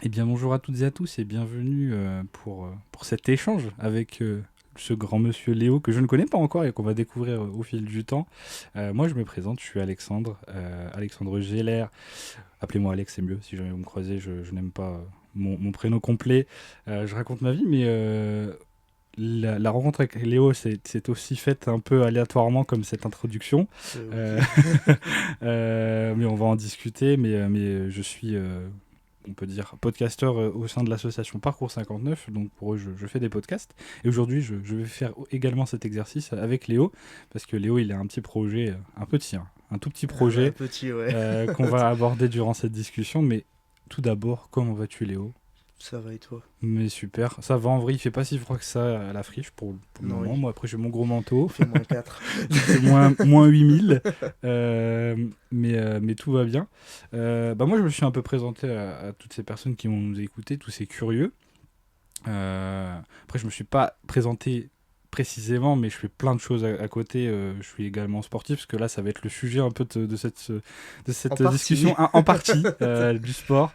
Eh bien, bonjour à toutes et à tous et bienvenue pour cet échange avec ce grand monsieur Léo que je ne connais pas encore et qu'on va découvrir au fil du temps. Moi, je me présente, je suis Alexandre, Alexandre Géler. Appelez-moi Alex, c'est mieux. Si jamais vous me croisez, je n'aime pas mon prénom complet. Je raconte ma vie, mais la rencontre avec Léo c'est aussi faite un peu aléatoirement comme cette introduction. Oui. Euh, mais on va en discuter. Mais je suis on peut dire, podcasteur au sein de l'association Parcours 59. Donc pour eux, je fais des podcasts. Et aujourd'hui, je vais faire également cet exercice avec Léo, parce que Léo, il a un petit projet, un petit, hein, un tout petit Un projet petit, ouais. qu'on va aborder durant cette discussion. Mais tout d'abord, comment vas-tu, Léo? Ça va et toi? Mais super, ça va en vrai, il fait pas si froid que ça à la friche pour le Non, moment. Moi, après, j'ai mon gros manteau, il fait -4. il fait moins 8000, mais tout va bien. Bah moi, je me suis un peu présenté à toutes ces personnes qui vont nous écouter, tous ces curieux. Après, je me suis pas présenté précisément, mais je fais plein de choses à côté. Je suis également sportif, parce que là, ça va être le sujet un peu de En cette partie. discussion en partie du sport.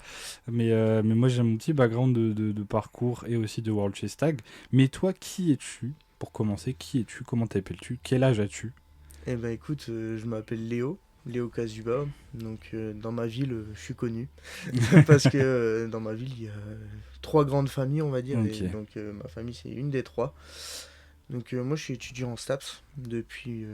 Mais moi, j'ai mon petit background de parcours et aussi de World Chase Tag. Mais toi, qui es-tu? Pour commencer, qui es-tu? Comment t'appelles-tu? Quel âge as-tu? Eh ben écoute, je m'appelle Léo, Léo Kazuba. Donc dans ma ville, je suis connu. Parce que dans ma ville, il y a trois grandes familles, on va dire. Et Ok, donc ma famille, c'est une des trois. Donc moi, je suis étudiant en STAPS depuis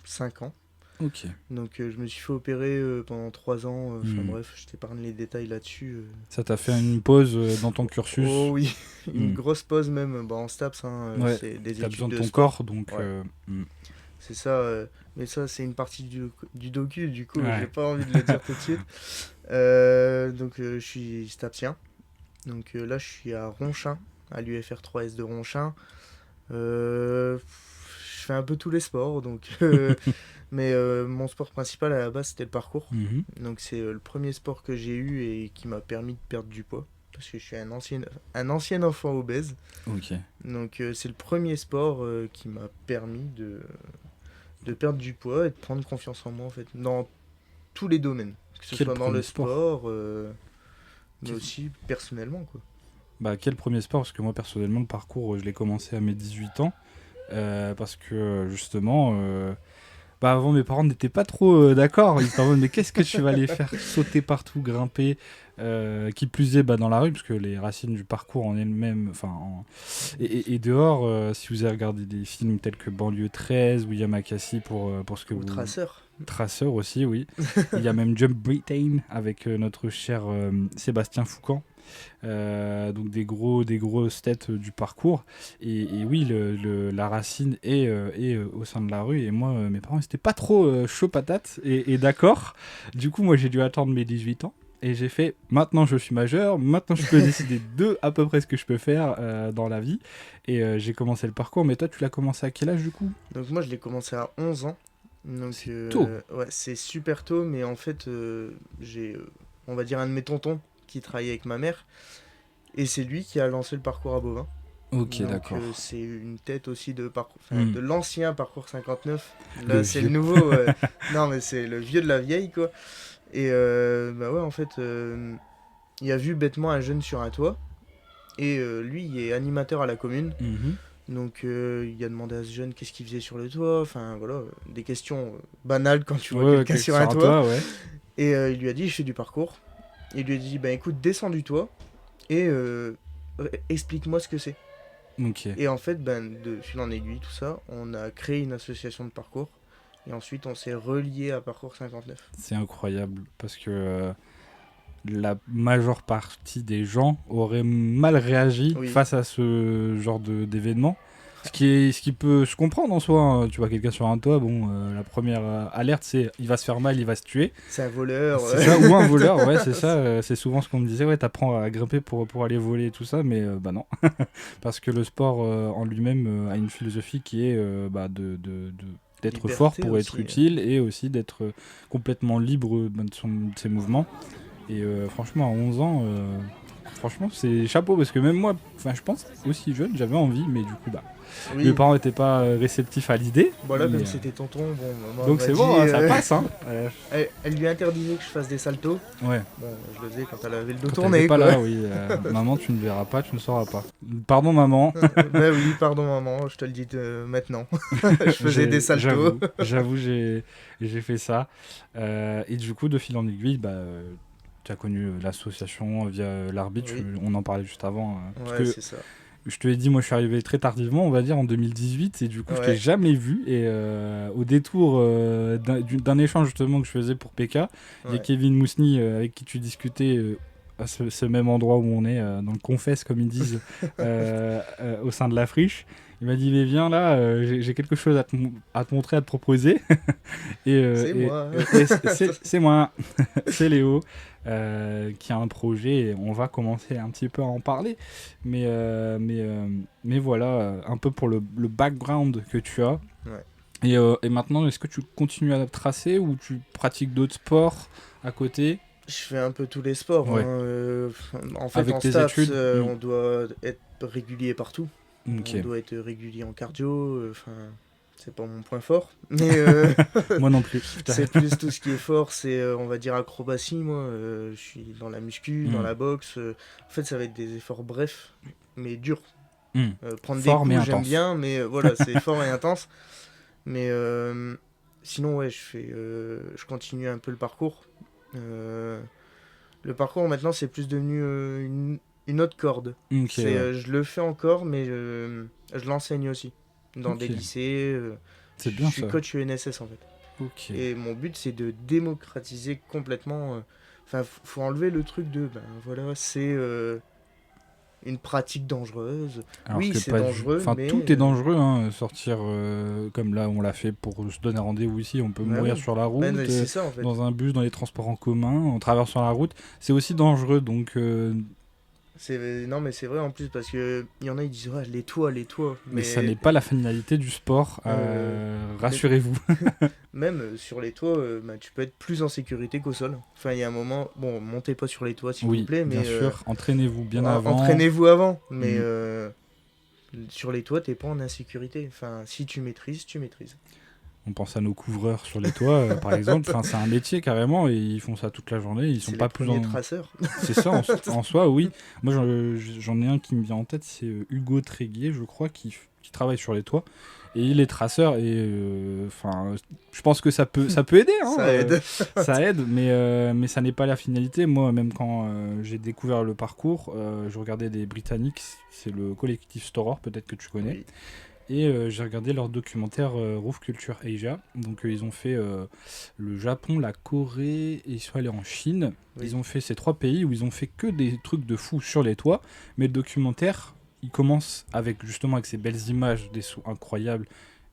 5 ans. ok. Donc je me suis fait opérer pendant 3 ans. Enfin Hmm. bref, je t'épargne les détails là-dessus. Ça t'a fait une pause dans ton Oh cursus? oui, une Hmm. grosse pause même bah, en STAPS, hein, Ouais, c'est des t'as études besoin de de ton sport. corps, donc... Ouais, hmm. c'est ça. Mais ça, c'est une partie du docu, du coup, j'ai Ouais. pas envie de le dire tout de suite. Donc, je suis STAPSien. Donc là, je suis à Ronchin, à l'UFR 3S de Ronchin. Je fais un peu tous les sports, donc, mais mon sport principal à la base, c'était le parcours. Mhm. Donc, c'est le premier sport que j'ai eu et qui m'a permis de perdre du poids. Parce que je suis un ancien enfant obèse. Ok. Donc c'est le premier sport qui m'a permis de perdre du poids et de prendre confiance en moi en fait, dans tous les domaines. Que ce Quel soit dans le premier sport? sport, mais Quel... aussi personnellement quoi. Bah, quel premier sport? Parce que moi, personnellement, le parcours, je l'ai commencé à mes 18 ans. Parce que, justement, bah, avant, mes parents n'étaient pas trop d'accord. Ils étaient en mode, mais qu'est-ce que tu vas les faire sauter partout, grimper qui plus est bah, dans la rue, parce que les racines du parcours en elles-mêmes, et dehors, si vous avez regardé des films tels que Banlieue 13 ou Yamakasi pour ce que Ou vous... traceur. Traceur aussi, oui. Il y a même Jump Britain avec notre cher Sébastien Foucan. Donc des grosses têtes du parcours. Et oui, la racine est au sein de la rue. Et moi, mes parents, n'étaient pas trop chaud patate et d'accord. Du coup, moi, j'ai dû attendre mes 18 ans. Et j'ai fait, maintenant je suis majeur, maintenant je peux décider de à peu près ce que je peux faire dans la vie. Et j'ai commencé le parcours. Mais toi, tu l'as commencé à quel âge du coup? Donc moi je l'ai commencé à 11 ans. Donc C'est tôt. ouais, c'est super tôt, mais en fait j'ai on va dire un de mes tontons qui travaillait avec ma mère et c'est lui qui a lancé le parcours à Bovin. Ok, Donc d'accord. c'est une tête aussi de parcours, enfin, Hmm. de l'ancien parcours 59. Le Là c'est le vieux. nouveau. Non mais c'est le vieux de la vieille quoi. Et bah ouais en fait il a vu bêtement un jeune sur un toit et lui il est animateur à la commune. Mhm. Donc il a demandé à ce jeune qu'est-ce qu'il faisait sur le toit. Enfin voilà des questions banales quand tu vois Ouais, quelqu'un ok, sur un sur un toit. toit, ouais. Et il lui a dit je fais du parcours. Il lui a dit bah écoute descends du toit et explique-moi ce que c'est. Ok. Et en fait, ben, de fil en aiguille, tout ça, on a créé une association de parcours. Et ensuite, on s'est relié à Parcours 59. C'est incroyable parce que la majeure partie des gens auraient mal réagi Oui, face à ce genre d'événement. Ce qui peut se comprendre en soi, hein. Tu vois quelqu'un sur un toit, bon, la première alerte c'est il va se faire mal, il va se tuer. c'est un voleur. C'est ça, ou un voleur, ouais, c'est ça. C'est souvent ce qu'on me disait, ouais, t'apprends à grimper pour aller voler et tout ça, mais bah non. Parce que le sport en lui-même a une philosophie qui est bah, d'être fort Liberté pour être aussi. utile et aussi d'être complètement libre bah, de ses mouvements. Et franchement, à 11 ans, Franchement, c'est chapeau parce que même moi, je pense aussi jeune, j'avais envie, mais du coup, Oui. mes parents n'étaient pas réceptifs à l'idée. Voilà, mais, comme c'était tonton, bon, maman donc m'a c'est dit, bon, hein, ça passe. Hein. elle lui interdisait que je fasse des saltos. Ouais. Bon, je le faisais quand elle avait le dos Quand tourné, t'étais pas quoi. là, oui. Maman, tu ne verras pas, tu ne sauras pas. Pardon, maman. Bah oui, pardon maman, je te le dis maintenant. Je faisais des saltos. J'avoue, j'ai fait ça. Et du coup, de fil en aiguille, tu as connu l'association via l'arbitre, Oui. on en parlait juste avant. Parce Ouais, que c'est ça. je te l'ai dit, moi je suis arrivé très tardivement, on va dire en 2018, et du coup je t'ai Ouais. jamais vu. Et au détour d'un échange justement que je faisais pour PK, il y a Ouais. Kevin Mousni avec qui tu discutais à ce même endroit où on est, dans le confesse comme ils disent, au sein de la friche. Il m'a dit mais viens là, j'ai quelque chose à te montrer, à te proposer. C'est moi. C'est moi, c'est Léo. Qui a un projet et on va commencer un petit peu à en parler. Mais voilà, un peu pour le background que tu as. Ouais. Et maintenant, est-ce que tu continues à tracer ou tu pratiques d'autres sports à côté? Je fais un peu tous les sports. Ouais. En fait, Avec en tes stats, études on doit être régulier partout. Ok. On doit être régulier en cardio. C'est pas mon point fort. Mais Moi non plus. c'est plus tout ce qui est fort, c'est on va dire acrobatie. Moi, je suis dans la muscu, dans la boxe. En fait, ça va être des efforts brefs, mais durs. Prendre Fort, des mais coups, j'aime intense. bien, mais voilà, c'est fort et intense. Mais sinon, ouais, je continue un peu le parcours. Le parcours, maintenant, c'est plus devenu une autre corde. Ok, Je le fais encore, mais je l'enseigne aussi. Dans des lycées. C'est bien je suis ça. coach UNSS, en fait. Ok. Et mon but, c'est de démocratiser complètement. Enfin, faut enlever le truc de. Ben voilà, c'est une pratique dangereuse. Alors oui, que c'est pas dangereux, Enfin, mais. tout est dangereux, hein. Sortir comme là, on l'a fait pour se donner rendez-vous ici, on peut Bah mourir oui. sur la route, Ben, c'est ça, en fait. dans un bus, dans les transports en commun, en traversant la route. C'est aussi dangereux, donc. Non, mais c'est vrai en plus, parce que il y en a, ils disent, ouais, les toits. Mais ça n'est pas la finalité du sport, rassurez-vous. Même sur les toits, tu peux être plus en sécurité qu'au sol. Enfin, il y a un moment, bon, montez pas sur les toits s'il vous plaît, mais bien sûr, entraînez-vous bien avant. entraînez-vous avant, mais sur les toits, t'es pas en insécurité. Enfin, si tu maîtrises, tu maîtrises. On pense à nos couvreurs sur les toits, par exemple. Enfin, c'est un métier carrément et ils font ça toute la journée. Ils sont pas plus en traceurs. C'est ça, en soi, oui. Moi, j'en ai un qui me vient en tête, c'est Hugo Tréguier, je crois, qui travaille sur les toits. Et il est traceur et je pense que ça peut aider. Hein, ça aide. Ça aide, mais ça n'est pas la finalité. Moi, même quand j'ai découvert le parcours, je regardais des Britanniques, c'est le collectif Storer, peut-être que tu connais. Oui. Et j'ai regardé leur documentaire Roof Culture Asia. Donc ils ont fait le Japon, la Corée et ils sont allés en Chine. Oui. Ils ont fait ces 3 pays où ils ont fait que des trucs de fou sur les toits. Mais le documentaire, il commence avec ces belles images, des sauts incroyables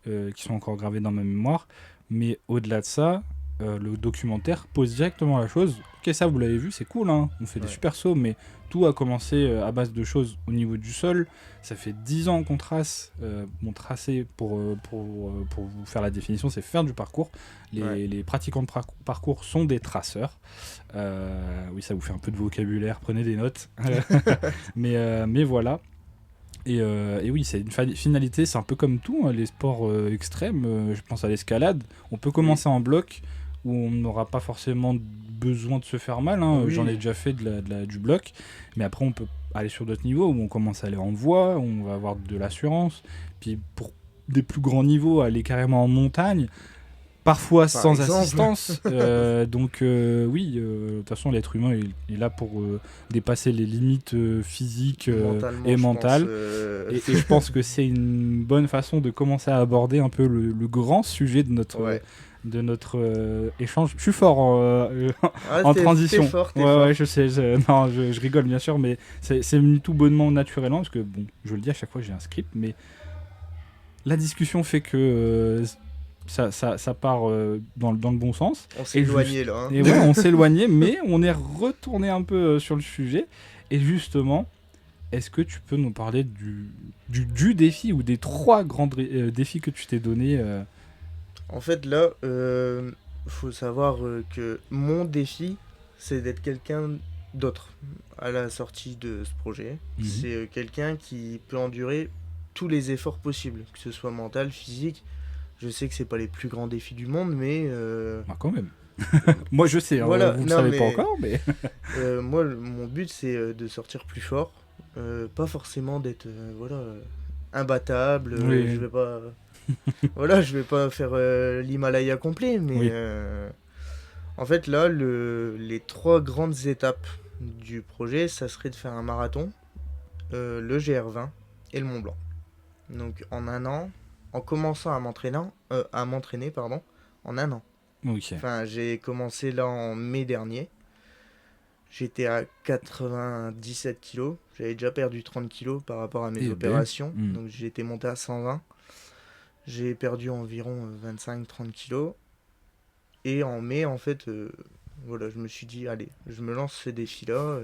qui sont encore gravés dans ma mémoire. Mais au-delà de ça, le documentaire pose directement la chose. Ok, ça vous l'avez vu, c'est cool, hein, on fait des super sauts, mais tout a commencé à base de choses au niveau du sol. Ça fait 10 ans qu'on trace. Mon tracé, pour vous faire la définition, c'est faire du parcours. Les pratiquants de parcours sont des traceurs. Oui, ça vous fait un peu de vocabulaire, prenez des notes. mais voilà. Et oui, c'est une finalité, c'est un peu comme tout, hein, les sports extrêmes. Je pense à l'escalade. On peut commencer en bloc, où on n'aura pas forcément besoin de se faire mal. Hein. J'en ai déjà fait du bloc. Mais après, on peut aller sur d'autres niveaux, où on commence à aller en voie, où on va avoir de l'assurance. Puis pour des plus grands niveaux, aller carrément en montagne. Parfois sans assistance. Donc oui, de toute façon, l'être humain est là pour dépasser les limites physiques et mentales. Et je pense que c'est une bonne façon de commencer à aborder un peu le grand sujet de notre échange. Je suis fort en transition. T'es fort. Ouais, je sais. Je rigole bien sûr, mais c'est venu tout bonnement, naturellement, parce que bon, je le dis à chaque fois, j'ai un script, mais la discussion fait que ça part dans le bon sens. On s'est éloigné là. Hein. Et ouais, on s'est éloigné, mais on est retourné un peu sur le sujet. Et justement, est-ce que tu peux nous parler du défi ou des 3 grands défis que tu t'es donné En fait, là, faut savoir que mon défi, c'est d'être quelqu'un d'autres à la sortie de ce projet. Mhm. C'est quelqu'un qui peut endurer tous les efforts possibles, que ce soit mental, physique. Je sais que c'est pas les plus grands défis du monde, mais Ah, quand même. Moi, je sais, hein, voilà, vous le non savez pas mais encore, mais... moi mon but c'est de sortir plus fort, pas forcément d'être voilà imbattable. Je Oui, vais pas voilà, je vais pas faire l'Himalaya complet, mais oui. en fait là les trois grandes étapes du projet, ça serait de faire un marathon, le GR20 et le Mont Blanc. Donc en un an, en commençant à m'entraîner pardon, en un an. Ok. Enfin, j'ai commencé là en mai dernier. J'étais à 97 kilos. J'avais déjà perdu 30 kilos par rapport à mes Eh ben... opérations. hmm. Donc j'étais monté à 120. J'ai perdu environ 25-30 kilos. Et en mai, en fait, voilà, je me suis dit, allez, je me lance ce défi-là.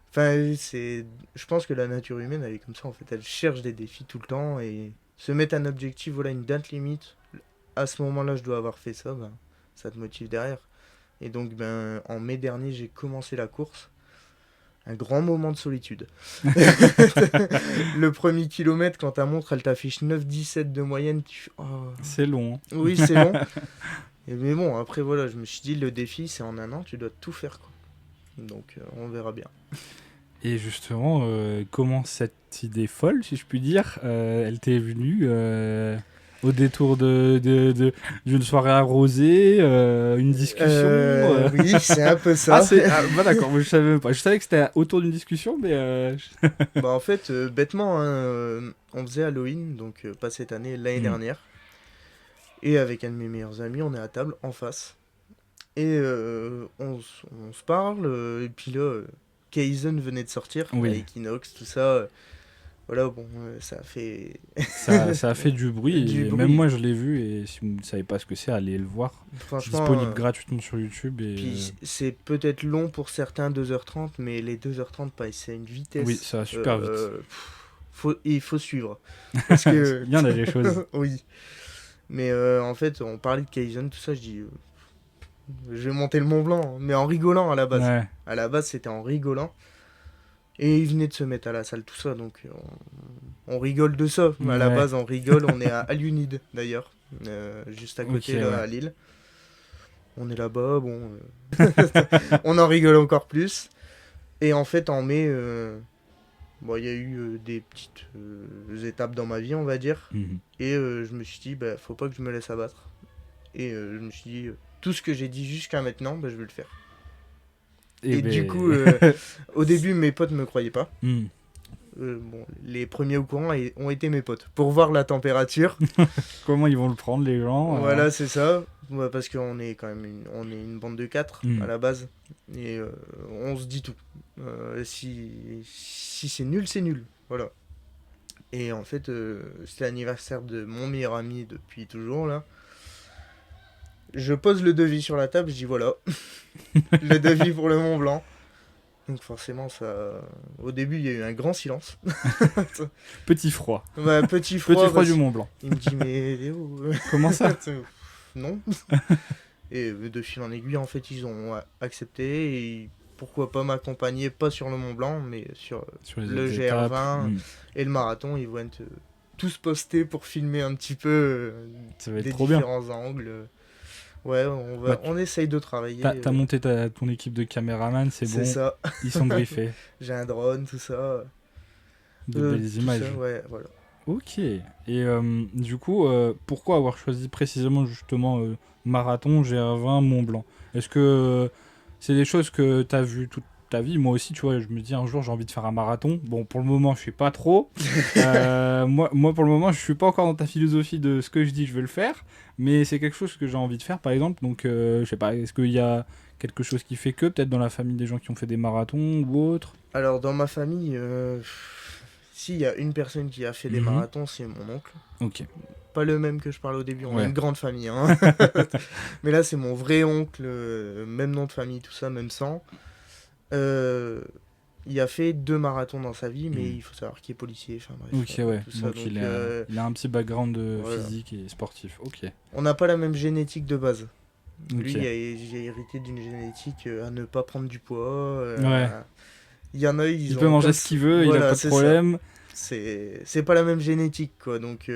Enfin, je pense que la nature humaine, elle est comme ça, en fait. Elle cherche des défis tout le temps et se mettre un objectif, voilà, une date limite. À ce moment-là, je dois avoir fait ça, ben, ça te motive derrière. Et donc, ben, en mai dernier, j'ai commencé la course. Un grand moment de solitude. Le premier kilomètre, quand ta montre, elle t'affiche 9,17 de moyenne, tu fais, oh. C'est long. Oui, c'est long. Mais bon, après, voilà, je me suis dit, le défi, c'est en un an, tu dois tout faire, quoi. Donc, on verra bien. Et justement, comment cette idée folle, si je puis dire, elle t'est venue au détour d'une soirée arrosée, une discussion Oui, c'est un peu Ah, ça. bah d'accord, je savais même pas. Je savais que c'était autour d'une discussion, mais... Bah, en fait, bêtement, hein, on faisait Halloween, donc pas cette année, l'année Hmm. dernière. Et avec un de mes meilleurs amis, on est à table, en face. Et on se parle, et puis là, Kaizen venait de sortir, à Oui, Equinox, tout ça. Voilà, bon, ça a fait ça a fait du bruit, du et même bruit. moi je l'ai vu, et si vous ne savez pas ce que c'est, allez le voir. C'est Franchement, disponible gratuitement sur YouTube, et puis c'est peut-être long pour certains, 2h30, mais les 2h30 passent à une oui, vitesse. ça va super vite. Il faut suivre. Parce que, Il y en a des choses. oui. Mais en fait, on parlait de Kaizen, tout ça, je dis, je vais monter le Mont Blanc, mais en rigolant à la base. Ouais, À la base, c'était en rigolant. Et il venait de se mettre à la salle, tout ça, donc on rigole de ça. À la ouais, base, on rigole, on est à Alunid d'ailleurs, juste à ok, côté, là, ouais. à Lille. On est là-bas, bon. On en rigole encore plus. Et en fait, en mai, bon, il y a eu des petites étapes dans ma vie, on va dire. Mhm. Et je me suis dit, bah, faut pas que je me laisse abattre. Et je me suis dit, tout ce que j'ai dit jusqu'à maintenant, bah, je vais le faire. Eh Et du coup, ben... au début, mes potes me croyaient pas. Hmm. Bon, les premiers au courant ont été mes potes. Pour voir la température, Comment ils vont le prendre, les gens voilà, c'est ça. Ouais, parce qu'on est quand même on est une bande de 4 Hmm. à la base. Et on se dit tout. Si c'est nul, c'est nul. Voilà. Et en fait, c'est l'anniversaire de mon meilleur ami depuis toujours, là. Je pose le devis sur la table, je dis voilà, le devis pour le Mont Blanc. Donc forcément, ça... Au début, il y a eu un grand silence. Petit froid. Bah, petit Petit froid, froid du parce Mont Blanc. qu'il me dit mais Léo, Comment ça? non. Et de fil en aiguille, en fait, ils ont accepté. Et pourquoi pas m'accompagner, pas sur le Mont Blanc, mais sur Sur les le autres étapes. GR20 Hmm. et le marathon. Ils vont être tous postés pour filmer un petit peu Ça va être des trop bien. différents angles. Ouais, Bah, on essaye de travailler. t'as monté ton équipe de caméraman, c'est C'est bon. ça. Ils sont briefés. J'ai un drone, tout ça. De belles Tout ça, images. ouais, voilà. Ok. Et du coup, pourquoi avoir choisi précisément justement marathon, GR20, Mont Blanc? Est-ce que c'est des choses que tu as vues toute ta vie? Moi aussi, tu vois, je me dis un jour j'ai envie de faire un marathon. Bon, pour le moment, je suis pas trop. Moi, pour le moment, je suis pas encore dans ta philosophie de ce que je dis, je veux le faire. Mais c'est quelque chose que j'ai envie de faire, par exemple. Donc, je sais pas, est-ce qu'il y a quelque chose qui fait que, peut-être dans la famille des gens qui ont fait des marathons ou autre? Alors, dans ma famille, s'il y a une personne qui a fait des Mhm. marathons, c'est mon oncle. Ok. Pas le même que je parlais au début, on est Ouais. une grande famille, hein. Mais là, c'est mon vrai oncle, même nom de famille, tout ça, même sang. Euh, il a fait 2 marathons dans sa vie, mais Mhm. il faut savoir qu'il est policier, enfin bref, Ok, ouais. tout ça. Donc, Donc, il a un petit background voilà. physique et sportif. Ok. On n'a pas la même génétique de base. Lui, Ok. il a hérité d'une génétique à ne pas prendre du poids. Ouais. Il y en a, Il ils peut ont manger comme ce qu'il veut, il a voilà, pas de c'est ça. problème. C'est pas la même génétique, quoi. Donc,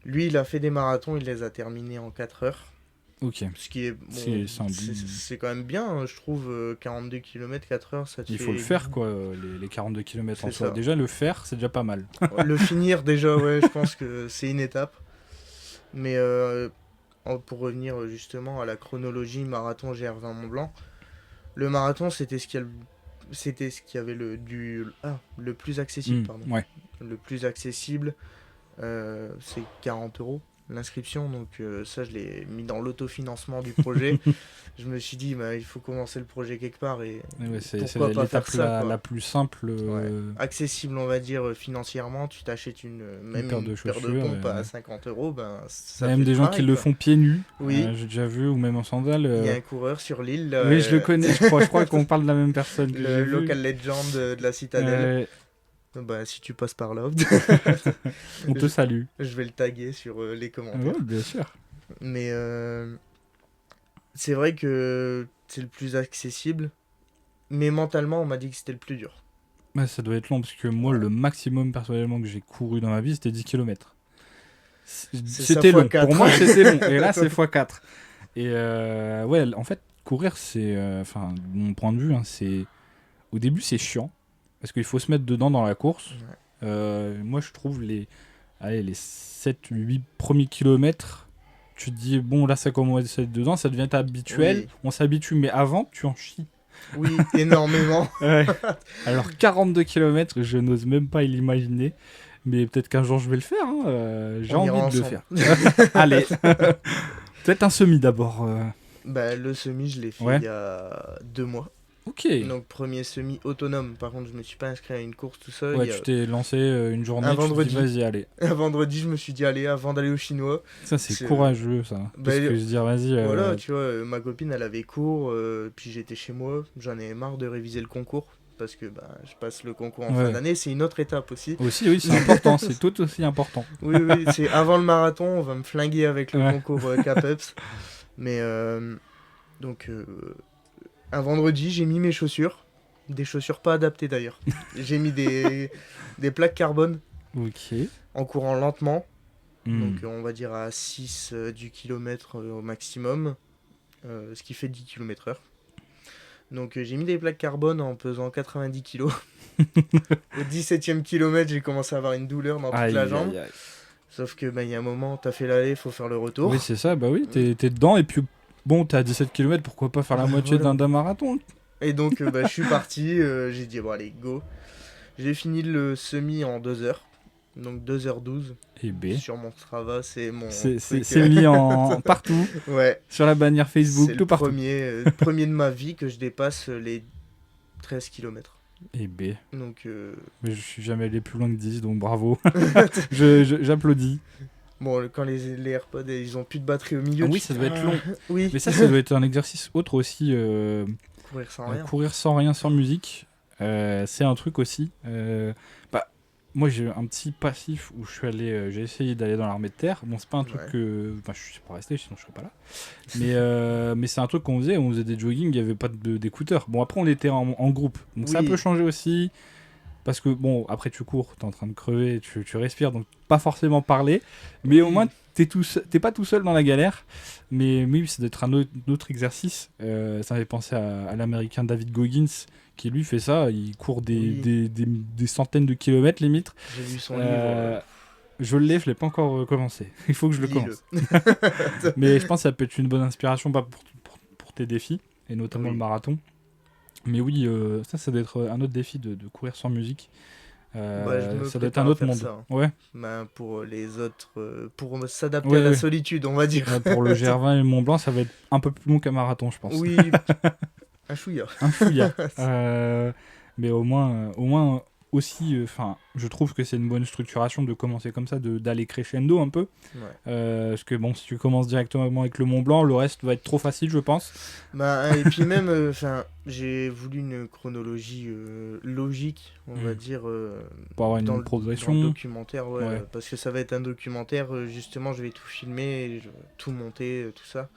lui, il a fait des marathons, il les a terminés en 4 heures. Ok. Ce qui est, bon, C'est un c'est quand même bien, hein, je trouve. 42 km, 4 heures, ça te Il faut le fait. faire, quoi, les 42 km en C'est soi. ça. Déjà, le faire, c'est déjà pas mal. Le finir, déjà, ouais, je pense que c'est une étape. Mais pour revenir justement à la chronologie marathon GR20 Mont Blanc, le marathon, c'était ce qui avait le plus accessible, pardon. Ouais. Le plus accessible, c'est 40 € l'inscription. Donc ça, je l'ai mis dans l'autofinancement du projet. Je me suis dit, bah, il faut commencer le projet quelque part. Et Ouais, c'est pourquoi pas faire l'étape ça, quoi. la plus simple. Ouais. Accessible, on va dire, financièrement. Tu t'achètes même paire une de paire de chaussures. pompes à 50 €, ben, Il y ça a fait même le des gens qui travail, le quoi. font pieds nus. Oui, J'ai déjà vu, ou même en sandales. il y a un coureur sur l'île, là, Oui, je le connais, je crois qu'on parle de la même personne que le j'ai vu. local legend de la citadelle. Bah, si tu passes par là, On te salue. je vais le taguer sur les commentaires. Ouais, bien sûr. Mais c'est vrai que c'est le plus accessible. Mais mentalement, on m'a dit que c'était le plus dur. Ouais, ça doit être long, parce que moi, le maximum personnellement que j'ai couru dans ma vie, c'était 10 km. C'était ça long. x4. Pour moi, c'était long. Et là, c'est x4. Et ouais, en fait, courir, c'est. Enfin, de mon point de vue, hein, c'est. Au début, c'est chiant. Parce qu'il faut se mettre dedans dans la course. Moi, je trouve les 7-8 premiers kilomètres, tu te dis, bon, là, ça commence à être dedans, ça devient habituel. Oui. On s'habitue, mais avant, tu en chies. Oui, énormément. Ouais. Alors 42 km, je n'ose même pas l'imaginer. Mais peut-être qu'un jour je vais le faire. Hein. J'ai On ira envie de le ensemble. faire. Allez. Peut-être un semi d'abord. Bah, le semi, je l'ai fait Ouais. il y a 2 mois. Ok. Donc, premier semi autonome. Par contre, je me suis pas inscrit à une course tout seul. Ouais, tu t'es lancé une journée, Un tu te dis vendredi. vas-y, allez. Un vendredi, je me suis dit, allez, avant d'aller au chinois. Ça, c'est C'est- courageux, ça. Bah, Parce que se dire vas-y. Voilà, tu vois, ma copine, elle avait cours, puis j'étais chez moi. J'en ai marre de réviser le concours. Parce que bah, je passe le concours en fin d'année. C'est une autre étape aussi. Aussi, oui, c'est important. C'est tout aussi important. Oui, oui, c'est avant le marathon. On va me flinguer avec le concours CAPEPS. Mais donc, un vendredi, j'ai mis mes chaussures. Des chaussures pas adaptées d'ailleurs. J'ai mis des plaques carbone Ok. en courant lentement. Hmm. Donc on va dire à 6 du kilomètre au maximum. Ce qui fait 10 km/h. Donc j'ai mis des plaques carbone en pesant 90 kg. Au 17e kilomètre, j'ai commencé à avoir une douleur dans toute la jambe. Aïe. Sauf que bah, y a un moment, t'as fait l'aller, faut faire le retour. Oui, c'est ça. Bah oui, t'es dedans. Et puis, bon, t'es à 17 km, pourquoi pas faire la moitié Voilà. d'un marathon. Et donc bah, je suis parti, j'ai dit bon allez go. J'ai fini le semi en 2 heures. Donc 2h12. Et B. Sur mon Strava, c'est mon C'est truc, mis en partout. Ouais. Sur la bannière Facebook, C'est tout partout. le premier de ma vie que je dépasse les 13 km. Et B. Donc Mais je suis jamais allé plus loin que 10, donc bravo. J'applaudis. bon, quand les AirPods ils ont plus de batterie au milieu. Ah oui, tu ça fais, doit être long. Oui. Mais ça doit être un exercice autre aussi. Courir sans rien. Courir sans rien, sans musique. C'est un truc aussi. Moi, j'ai un petit passif où je suis allé. J'ai essayé d'aller dans l'armée de terre. Bon, c'est pas un truc que. Enfin, je suis pas resté, sinon je serais pas là. Mais c'est un truc qu'on faisait. On faisait des jogging, il n'y avait pas d'écouteurs. Bon, après, on était en groupe. Donc ça Oui. peut changer aussi. Parce que, bon, après, tu cours, t'es en train de crever, tu respires, donc pas forcément parler. Mais au moins, t'es pas tout seul dans la galère. Mais oui, ça doit être un autre exercice. Ça m'avait pensé à l'américain David Goggins, qui lui fait ça. Il court des centaines de kilomètres, limite. J'ai lu son livre. Je l'ai pas encore commencé. Il faut que je le commence. Mais je pense que ça peut être une bonne inspiration pour tes défis, et notamment le marathon. Mais oui, ça doit être un autre défi de courir sans musique. Ça doit être un autre monde. Ça. Ouais. Ben, pour les autres, pour s'adapter à la solitude, on va dire. Pour le GR20 et le Mont Blanc, ça va être un peu plus long qu'un marathon, je pense. Oui, un chouïa. Un chouïa. Mais au moins aussi, je trouve que c'est une bonne structuration de commencer comme ça, d'aller crescendo un peu. Parce que bon, si tu commences directement avec le Mont Blanc, le reste va être trop facile, je pense. Et puis même, j'ai voulu une chronologie logique, on va dire. Pour avoir une progression. Dans le documentaire, parce que ça va être un documentaire, justement, je vais tout filmer, tout monter, tout ça.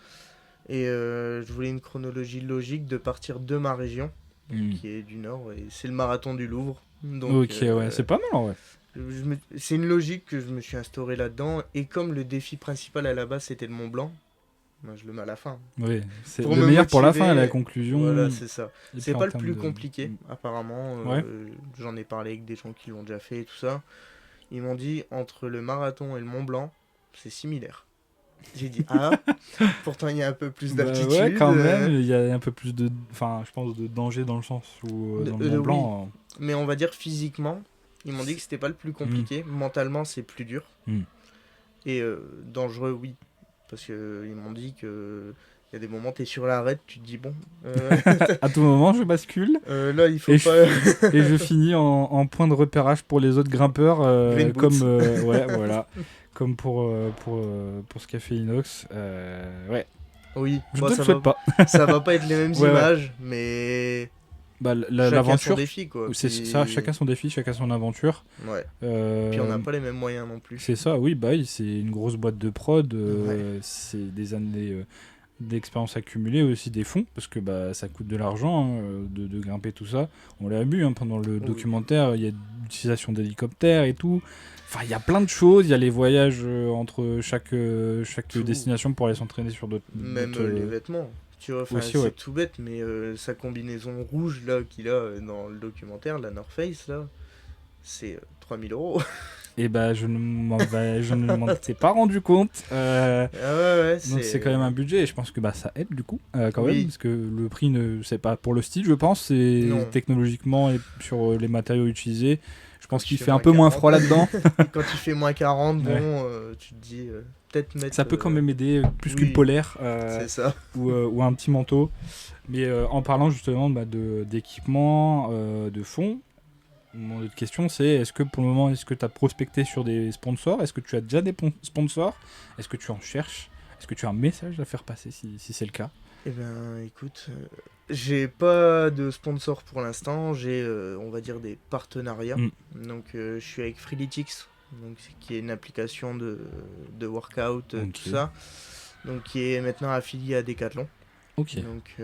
Et je voulais une chronologie logique de partir de ma région, Hmm. qui est du Nord, et c'est le marathon du Louvre. Donc, Ok, ouais, c'est pas mal en vrai. c'est une logique que je me suis instauré là-dedans. Et comme le défi principal à la base c'était le Mont Blanc, moi je le mets à la fin. Oui, c'est Pour le me meilleur pour la fin, la motiver, voilà, conclusion. c'est ça. Et C'est puis pas en le termes plus de. compliqué, apparemment. Ouais. J'en ai parlé avec des gens qui l'ont déjà fait et tout ça. Ils m'ont dit entre le marathon et le Mont Blanc, c'est similaire. J'ai dit ah, pourtant il y a un peu plus Bah ouais, d'altitude. quand même, il y a un peu plus de. Enfin, je pense de danger dans le sens où dans le Mont Oui, Blanc. mais on va dire physiquement, ils m'ont dit que c'était pas le plus Hmm. compliqué. Mentalement, c'est plus dur. Hmm. Et dangereux, oui. Parce que ils m'ont dit que il y a des moments, t'es sur l'arête, tu te dis bon, À tout moment, je bascule là il faut et pas. et je finis en point de repérage pour les autres grimpeurs, Green comme boots. ouais, voilà, comme pour ce café inox. Ouais, Oui, je bon, te le souhaite pas. ça va pas être les mêmes Ouais, ouais. images, mais Bah, chacun son l'aventure, défi quoi. c'est ça, chacun son défi, chacun son aventure. Ouais. Puis on Euh, n'a pas les mêmes moyens non plus. c'est ça, oui, bah oui, c'est une grosse boîte de prod, Ouais. c'est des années d'expérience accumulée, aussi des fonds, parce que bah, ça coûte de l'argent hein, de grimper tout ça. On l'a vu hein, pendant le Oui. documentaire, il y a l'utilisation d'hélicoptères et tout. Enfin, il y a plein de choses, il y a les voyages entre chaque Tout. destination pour aller s'entraîner sur d'autres. Même les vêtements. Tu vois, Aussi, c'est ouais. tout bête, mais sa combinaison rouge là qu'il a dans le documentaire, la North Face là, c'est 3000 euros. Et bah, je ne m'en étais pas rendu compte. Ah ouais, ouais, Donc c'est quand même un budget et je pense que bah, ça aide du coup quand Oui. même parce que le prix ne c'est pas pour le style je pense c'est Non. technologiquement et sur les matériaux utilisés je pense Quand qu'il il fait un moins peu moins 40. froid là-dedans. Quand il fait moins 40, bon, Ouais. tu te dis peut-être mettre. Ça peut quand même aider plus oui. qu'une polaire C'est ça. ou un petit manteau mais en parlant justement bah, d'équipement de fond. Mon autre question, c'est est-ce que pour le moment, est-ce que tu as prospecté sur des sponsors? Est-ce que tu as déjà des sponsors? Est-ce que tu en cherches? Est-ce que tu as un message à faire passer si c'est le cas? Eh ben, écoute, j'ai pas de sponsor pour l'instant. J'ai, on va dire, des partenariats. Donc, je suis avec Freeletics, donc qui est une application de workout, Ok. tout ça. Donc, qui est maintenant affiliée à Decathlon. Ok. Donc,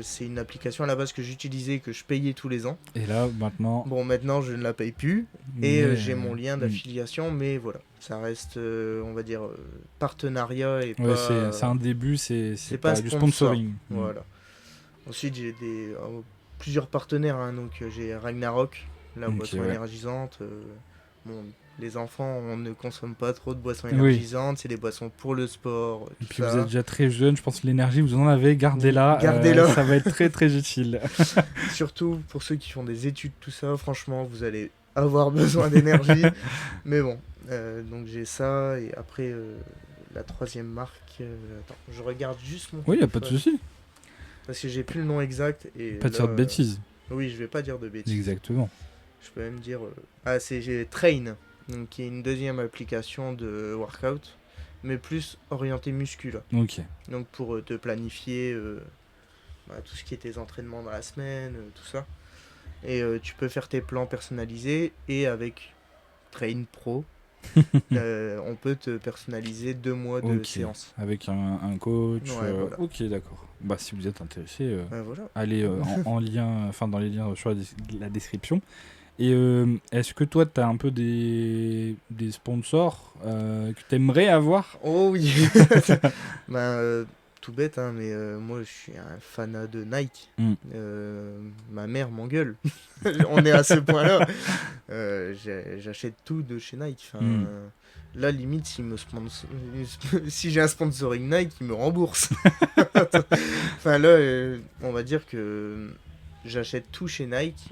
c'est une application à la base que j'utilisais, que je payais tous les ans. Et là, maintenant. Bon, maintenant, je ne la paye plus. Et mais, j'ai mon lien d'affiliation, mais voilà. Ça reste, on va dire, partenariat et Ouais, pas. c'est un début, c'est pas pas un du sponsor. sponsoring. Voilà. Ensuite, j'ai plusieurs partenaires. Hein, donc, j'ai Ragnarok, la boisson énergisante. Bon, les enfants, on ne consomme pas trop de boissons énergisantes. C'est des boissons pour le sport. Et puis, vous êtes déjà très jeune. Je pense que l'énergie, vous en avez. Gardez-la. Gardez-la. Ça va être très, très utile. Surtout pour ceux qui font des études, tout ça. Franchement, vous allez avoir besoin d'énergie. Mais bon, donc j'ai ça. Et après, la troisième marque. Attends, je regarde juste mon. Oui, il n'y a pas de souci. Parce que j'ai plus le nom exact. Et Pas de dire de bêtises. Oui, je vais pas dire de bêtises. Exactement. Je peux même dire. J'ai Train, donc, qui est une deuxième application de workout, mais plus orientée muscu. Là. Ok. Donc pour te planifier tout ce qui est tes entraînements dans la semaine, tout ça. Et tu peux faire tes plans personnalisés et avec Train Pro, on peut te personnaliser 2 mois de séance. Avec un coach. Ouais, voilà. Ok, d'accord. Bah, si vous êtes intéressé, voilà. allez en lien, enfin dans les liens sur la description. Et est-ce que toi, tu as un peu des sponsors que tu aimerais avoir? Oh oui. Tout bête, hein, mais moi je suis un fanat de Nike. Ma mère m'engueule. On est à ce point-là. J'achète tout de chez Nike. Là, limite, si j'ai un sponsoring Nike, il me rembourse. Enfin, là, on va dire que j'achète tout chez Nike.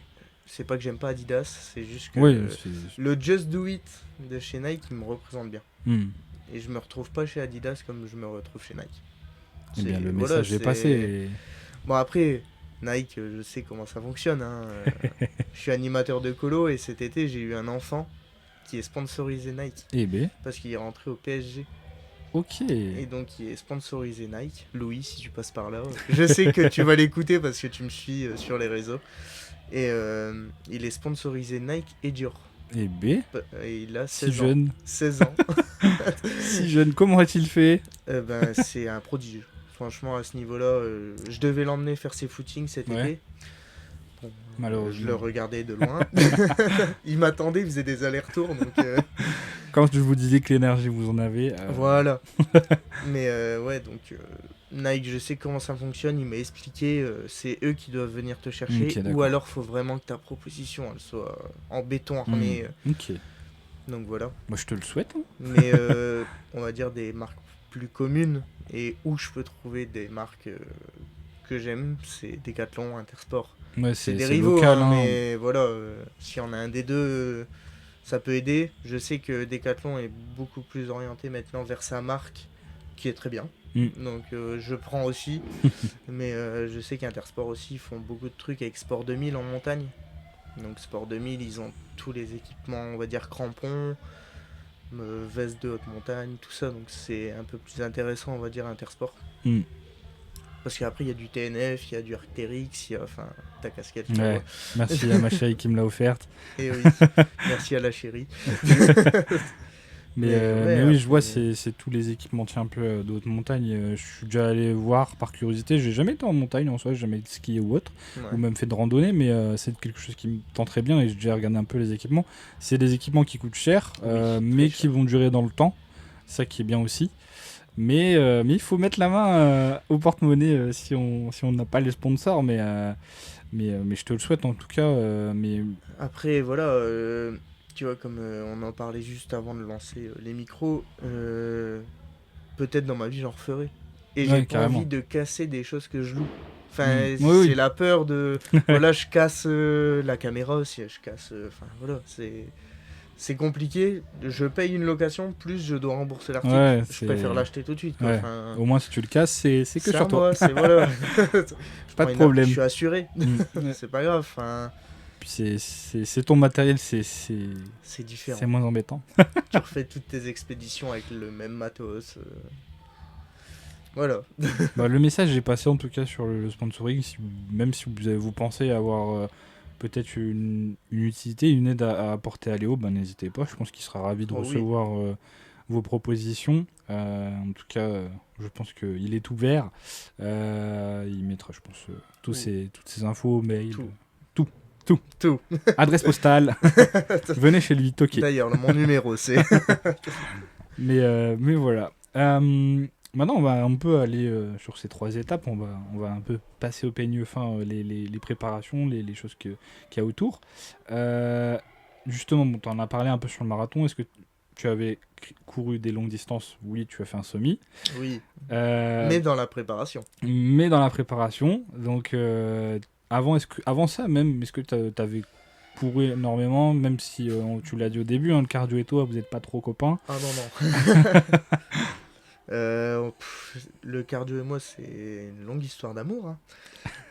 C'est pas que j'aime pas Adidas, c'est juste que le Just Do It de chez Nike, il me représente bien. Et je me retrouve pas chez Adidas comme je me retrouve chez Nike. Eh bien, le message est passé. Bon, après, Nike, je sais comment ça fonctionne. Hein. Je suis animateur de colo et cet été, j'ai eu un enfant qui est sponsorisé Nike. Eh ben. Parce qu'il est rentré au PSG. Ok. Et donc, il est sponsorisé Nike. Louis, si tu passes par là. Je sais que tu vas l'écouter parce que tu me suis sur les réseaux. Et il est sponsorisé Nike et Dior. Eh ben. Et il a 16 si ans. Jeune. 16 ans. Si jeune, comment a-t-il fait? C'est un prodige. Franchement, à ce niveau-là, je devais l'emmener faire ses footings cet Ouais. été. Bon, Malheureusement. je le regardais de loin. Il m'attendait, il faisait des allers-retours. Donc, Quand je vous disais que l'énergie vous en avez. voilà. Mais ouais, donc Nike, je sais comment ça fonctionne. Il m'a expliqué, c'est eux qui doivent venir te chercher. Ok, Ou d'accord. alors, faut vraiment que ta proposition elle soit en béton armé. Ok. Donc voilà. Moi, je te le souhaite. Hein. Mais on va dire des marques plus communes. Et où je peux trouver des marques que j'aime, c'est Decathlon, Intersport. Ouais, C'est des c'est rivaux, local. Hein. mais voilà, si on a un des deux, ça peut aider. Je sais que Decathlon est beaucoup plus orienté maintenant vers sa marque, qui est très bien. Donc je prends aussi. Mais je sais qu'Intersport aussi, ils font beaucoup de trucs avec Sport 2000 en montagne. Donc Sport 2000, ils ont tous les équipements, on va dire crampons, veste de haute montagne, tout ça. Donc c'est un peu plus intéressant, on va dire, Intersport. Parce qu'après, il y a du TNF, il y a du Arc'teryx, il y a enfin ta casquette. Ouais. Merci à ma chérie qui me l'a offerte. Et oui, merci à la chérie. Mais ouais, oui, je après- vois, c'est tous les équipementiers un peu de haute montagne. Je suis déjà allé voir par curiosité. J'ai jamais été en montagne en soi, j'ai jamais skié ou autre, Ouais. ou même fait de randonnée, mais c'est quelque chose qui me tenterait bien et j'ai déjà regardé un peu les équipements. C'est des équipements qui coûtent cher, Oui, mais très qui vont durer dans le temps. Ça qui est bien aussi. Mais il faut mettre la main au porte-monnaie si on n'a pas les sponsors. Mais je te le souhaite en tout cas. Mais Après, voilà, tu vois, comme on en parlait juste avant de lancer les micros, peut-être dans ma vie j'en referai. Et j'ai Ouais, pas carrément. envie de casser des choses que je loue. Enfin, Oui, c'est oui. la peur de. Voilà, je casse la caméra aussi, je casse. Enfin, voilà, c'est compliqué. Je paye une location, plus je dois rembourser l'article. Ouais, Je c'est- préfère l'acheter tout de suite. Quoi. Ouais. Enfin, Au moins si tu le casses, c'est que c'est sur à toi. moi, c'est voilà. Pas Prends de une- problème. Je suis assuré. Ouais. C'est pas grave. Enfin, Puis c'est ton matériel, c'est différent. moins embêtant. Tu refais toutes tes expéditions avec le même matos. Voilà. Bah, le message est passé en tout cas sur le sponsoring. Même si vous pensez avoir peut-être une utilité, une aide à apporter à Léo, bah, n'hésitez pas. Je pense qu'il sera ravi de Oh oui. recevoir vos propositions. En tout cas, je pense qu'il est ouvert. Il mettra, je pense, toutes ces infos, mail, Tout. adresse postale. Venez chez lui, toquez. D'ailleurs, mon numéro, c'est. Mais voilà. Maintenant, on peut aller sur ces 3 étapes. On va un peu passer au peigne fin les préparations, les choses qu'il y a autour. Justement, tu en as parlé un peu sur le marathon. Est-ce que tu avais couru des longues distances? Oui, tu as fait un semi. Oui. Mais Mais dans la préparation. dans la préparation. Donc, avant ça, même, est-ce que tu avais couru énormément, même si tu l'as dit au début, hein, le cardio et toi, vous n'êtes pas trop copains. Ah non. Le cardio et moi, c'est une longue histoire d'amour. Hein.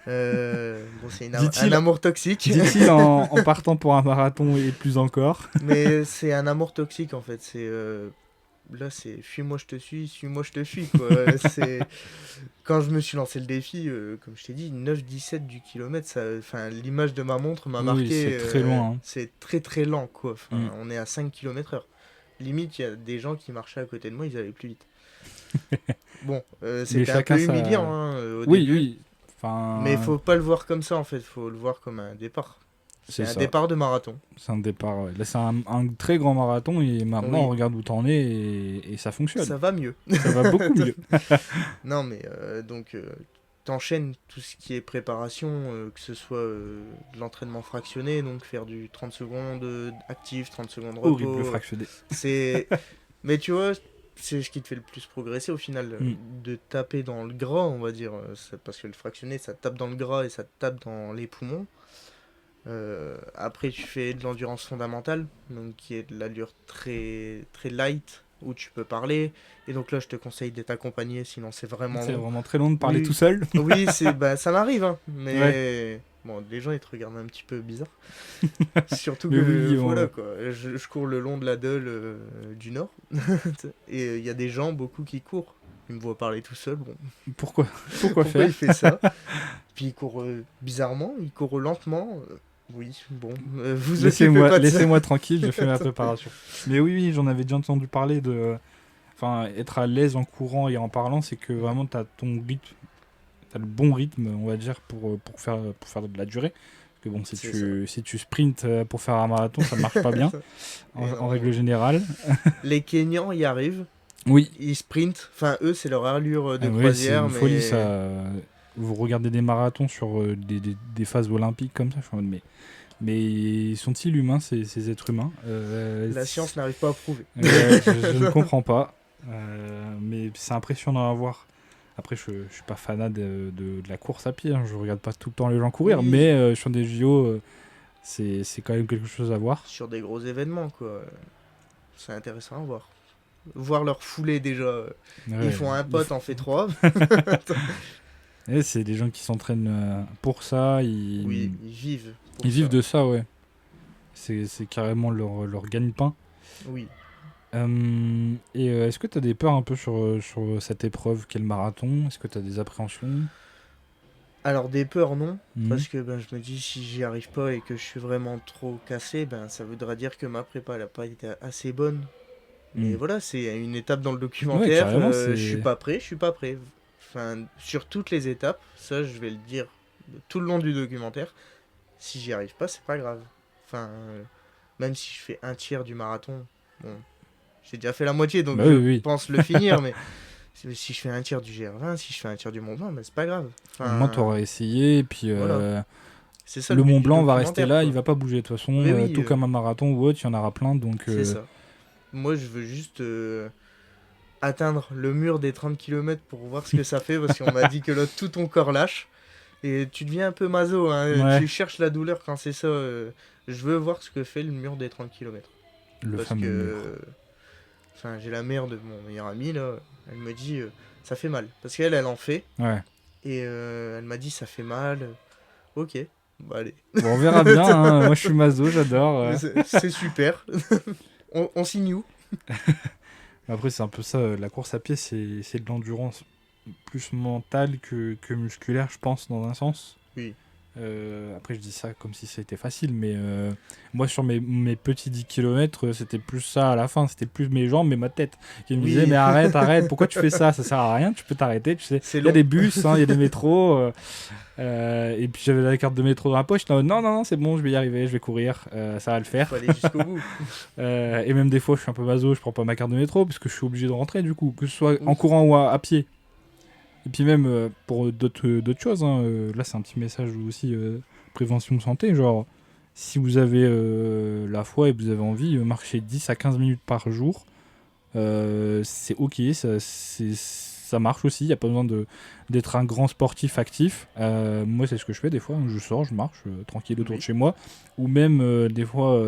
Bon, c'est Dit-il- un amour toxique. Dit-il en partant pour un marathon et plus encore. Mais c'est un amour toxique en fait. Là, c'est fuis-moi, je te suis-moi, je te fuis. Quoi. Quand je me suis lancé le défi, comme je t'ai dit, 9,17 du kilomètre, l'image de ma montre m'a Oui, marqué. c'est très loin, hein. C'est très très lent. Quoi. Enfin, Mm. On est à 5 km/h. Limite, il y a des gens qui marchaient à côté de moi, ils allaient plus vite. Bon, c'était un chacun peu sa- humiliant hein, au Oui, début. oui. Enfin, Mais il faut pas le voir comme ça en fait, faut le voir comme un départ. C'est un ça. départ de marathon. C'est un départ. Ouais. Là, c'est un très grand marathon et maintenant, Oui. on regarde où t'en es et ça fonctionne. Ça va mieux. Ça va beaucoup mieux. Non, mais donc, t'enchaînes tout ce qui est préparation, que ce soit de l'entraînement fractionné, donc faire du 30 secondes actif, 30 secondes repos. Horrible fractionné. C'est... Mais tu vois, c'est ce qui te fait le plus progresser au final, de taper dans le gras, on va dire. Parce que le fractionné, ça tape dans le gras et ça tape dans les poumons. Après, tu fais de l'endurance fondamentale, donc qui est de l'allure très, très light, où tu peux parler. Et donc là, je te conseille d'être accompagné, sinon c'est vraiment C'est long. vraiment très long de parler Oui. tout seul. Oui, ça m'arrive, hein, mais bon, les gens ils te regardent un petit peu bizarre. Surtout Mais que oui, voilà quoi, je cours le long de la Deule du Nord et il y a des gens beaucoup qui courent. Ils me voient parler tout seul. Bon, Pourquoi pourquoi faire il fait ça? Puis il court bizarrement, il court lentement. Oui, bon, vous occupez pas de ça. Laissez-moi tranquille, je fais ma préparation. Mais oui, j'en avais déjà entendu parler enfin, être à l'aise en courant et en parlant, c'est que vraiment tu as ton rythme, tu as le bon rythme, on va dire, pour faire de la durée. Parce que bon, si tu sprints pour faire un marathon, ça marche pas bien, en règle générale. Les Kenyans y arrivent. Oui. Ils sprintent. Enfin, eux, c'est leur allure de Ouais, croisière. c'est une folie, ça. Vous regardez des marathons sur des phases olympiques comme ça, je suis en mode, mais sont-ils humains, ces êtres humains La science n'arrive pas à prouver. Je ne comprends pas. Mais c'est impressionnant à voir. Après, je suis pas fanat de la course à pied. Hein. Je regarde pas tout le temps les gens courir, Oui. mais sur des JO, c'est quand même quelque chose à voir. Sur des gros événements, quoi. C'est intéressant à voir. Voir leur foulée déjà. Ouais, Ils font un pote, en fait 3. Et c'est des gens qui s'entraînent pour ça. Oui, ils vivent. Ils vivent de ça, ouais. C'est carrément leur gagne-pain. Oui. Et est-ce que tu as des peurs un peu sur cette épreuve qu'est le marathon? Est-ce que tu as des appréhensions? Alors des peurs non, Mhm. parce que je me dis si j'y arrive pas et que je suis vraiment trop cassé, ça voudra dire que ma prépa elle a pas été assez bonne. Mais Mhm. voilà, c'est une étape dans le Ouais, documentaire, carrément, je c'est... suis pas prêt, je suis pas prêt. Enfin, sur toutes les étapes, ça je vais le dire tout le long du documentaire, si j'y arrive pas, c'est pas grave. Enfin, même si je fais un tiers du marathon, bon, j'ai déjà fait la moitié donc Bah je oui. pense le finir, mais si je fais un tiers du GR20, si je fais un tiers du Mont Blanc, c'est pas grave. Au moins, tu auras essayé, et puis Voilà. C'est ça le but Mont du Blanc va rester documentaire, là, quoi. il va pas bouger de toute façon, Mais oui, tout comme un marathon ou autre, il y en aura plein, donc... c'est ça. Moi, je veux juste atteindre le mur des 30 km pour voir ce que ça fait, parce qu'on m'a dit que là, tout ton corps lâche. Et tu deviens un peu maso, hein. Ouais. Tu cherches la douleur quand c'est ça. Je veux voir ce que fait le mur des 30 km. Le Parce fameux mur. que... Enfin, j'ai la mère de mon meilleur ami, là. Elle me dit, ça fait mal. Parce qu'elle, elle en fait. Ouais. Et elle m'a dit, ça fait mal. Ok, bah allez. Bon, on verra bien, hein. Moi je suis maso, j'adore. C'est super. on signe où? Après, c'est un peu ça, la course à pied, c'est de l'endurance plus mentale que musculaire, je pense, dans un sens. Oui. Après, je dis ça comme si c'était facile, mais moi, sur mes petits 10 km, c'était plus ça à la fin. C'était plus mes jambes, mais ma tête qui me Oui. disait, mais arrête, pourquoi tu fais ça? Ça sert à rien, tu peux t'arrêter, tu sais. C'est Il y a long. des bus, il y a des métros. Et puis j'avais la carte de métro dans la poche. Non, c'est bon, je vais y arriver, je vais courir, ça va le faire. Faut aller jusqu'au bout. Et même des fois, je suis un peu maso, je prends pas ma carte de métro parce que je suis obligé de rentrer du coup, que ce soit en courant ou à pied. Et puis même pour d'autres choses, hein, là c'est un petit message aussi prévention de santé, genre si vous avez la foi et vous avez envie, marcher 10 à 15 minutes par jour, c'est ok, ça marche aussi, il n'y a pas besoin d'être un grand sportif actif. Moi c'est ce que je fais des fois, je sors, je marche tranquille autour de chez moi, ou même des fois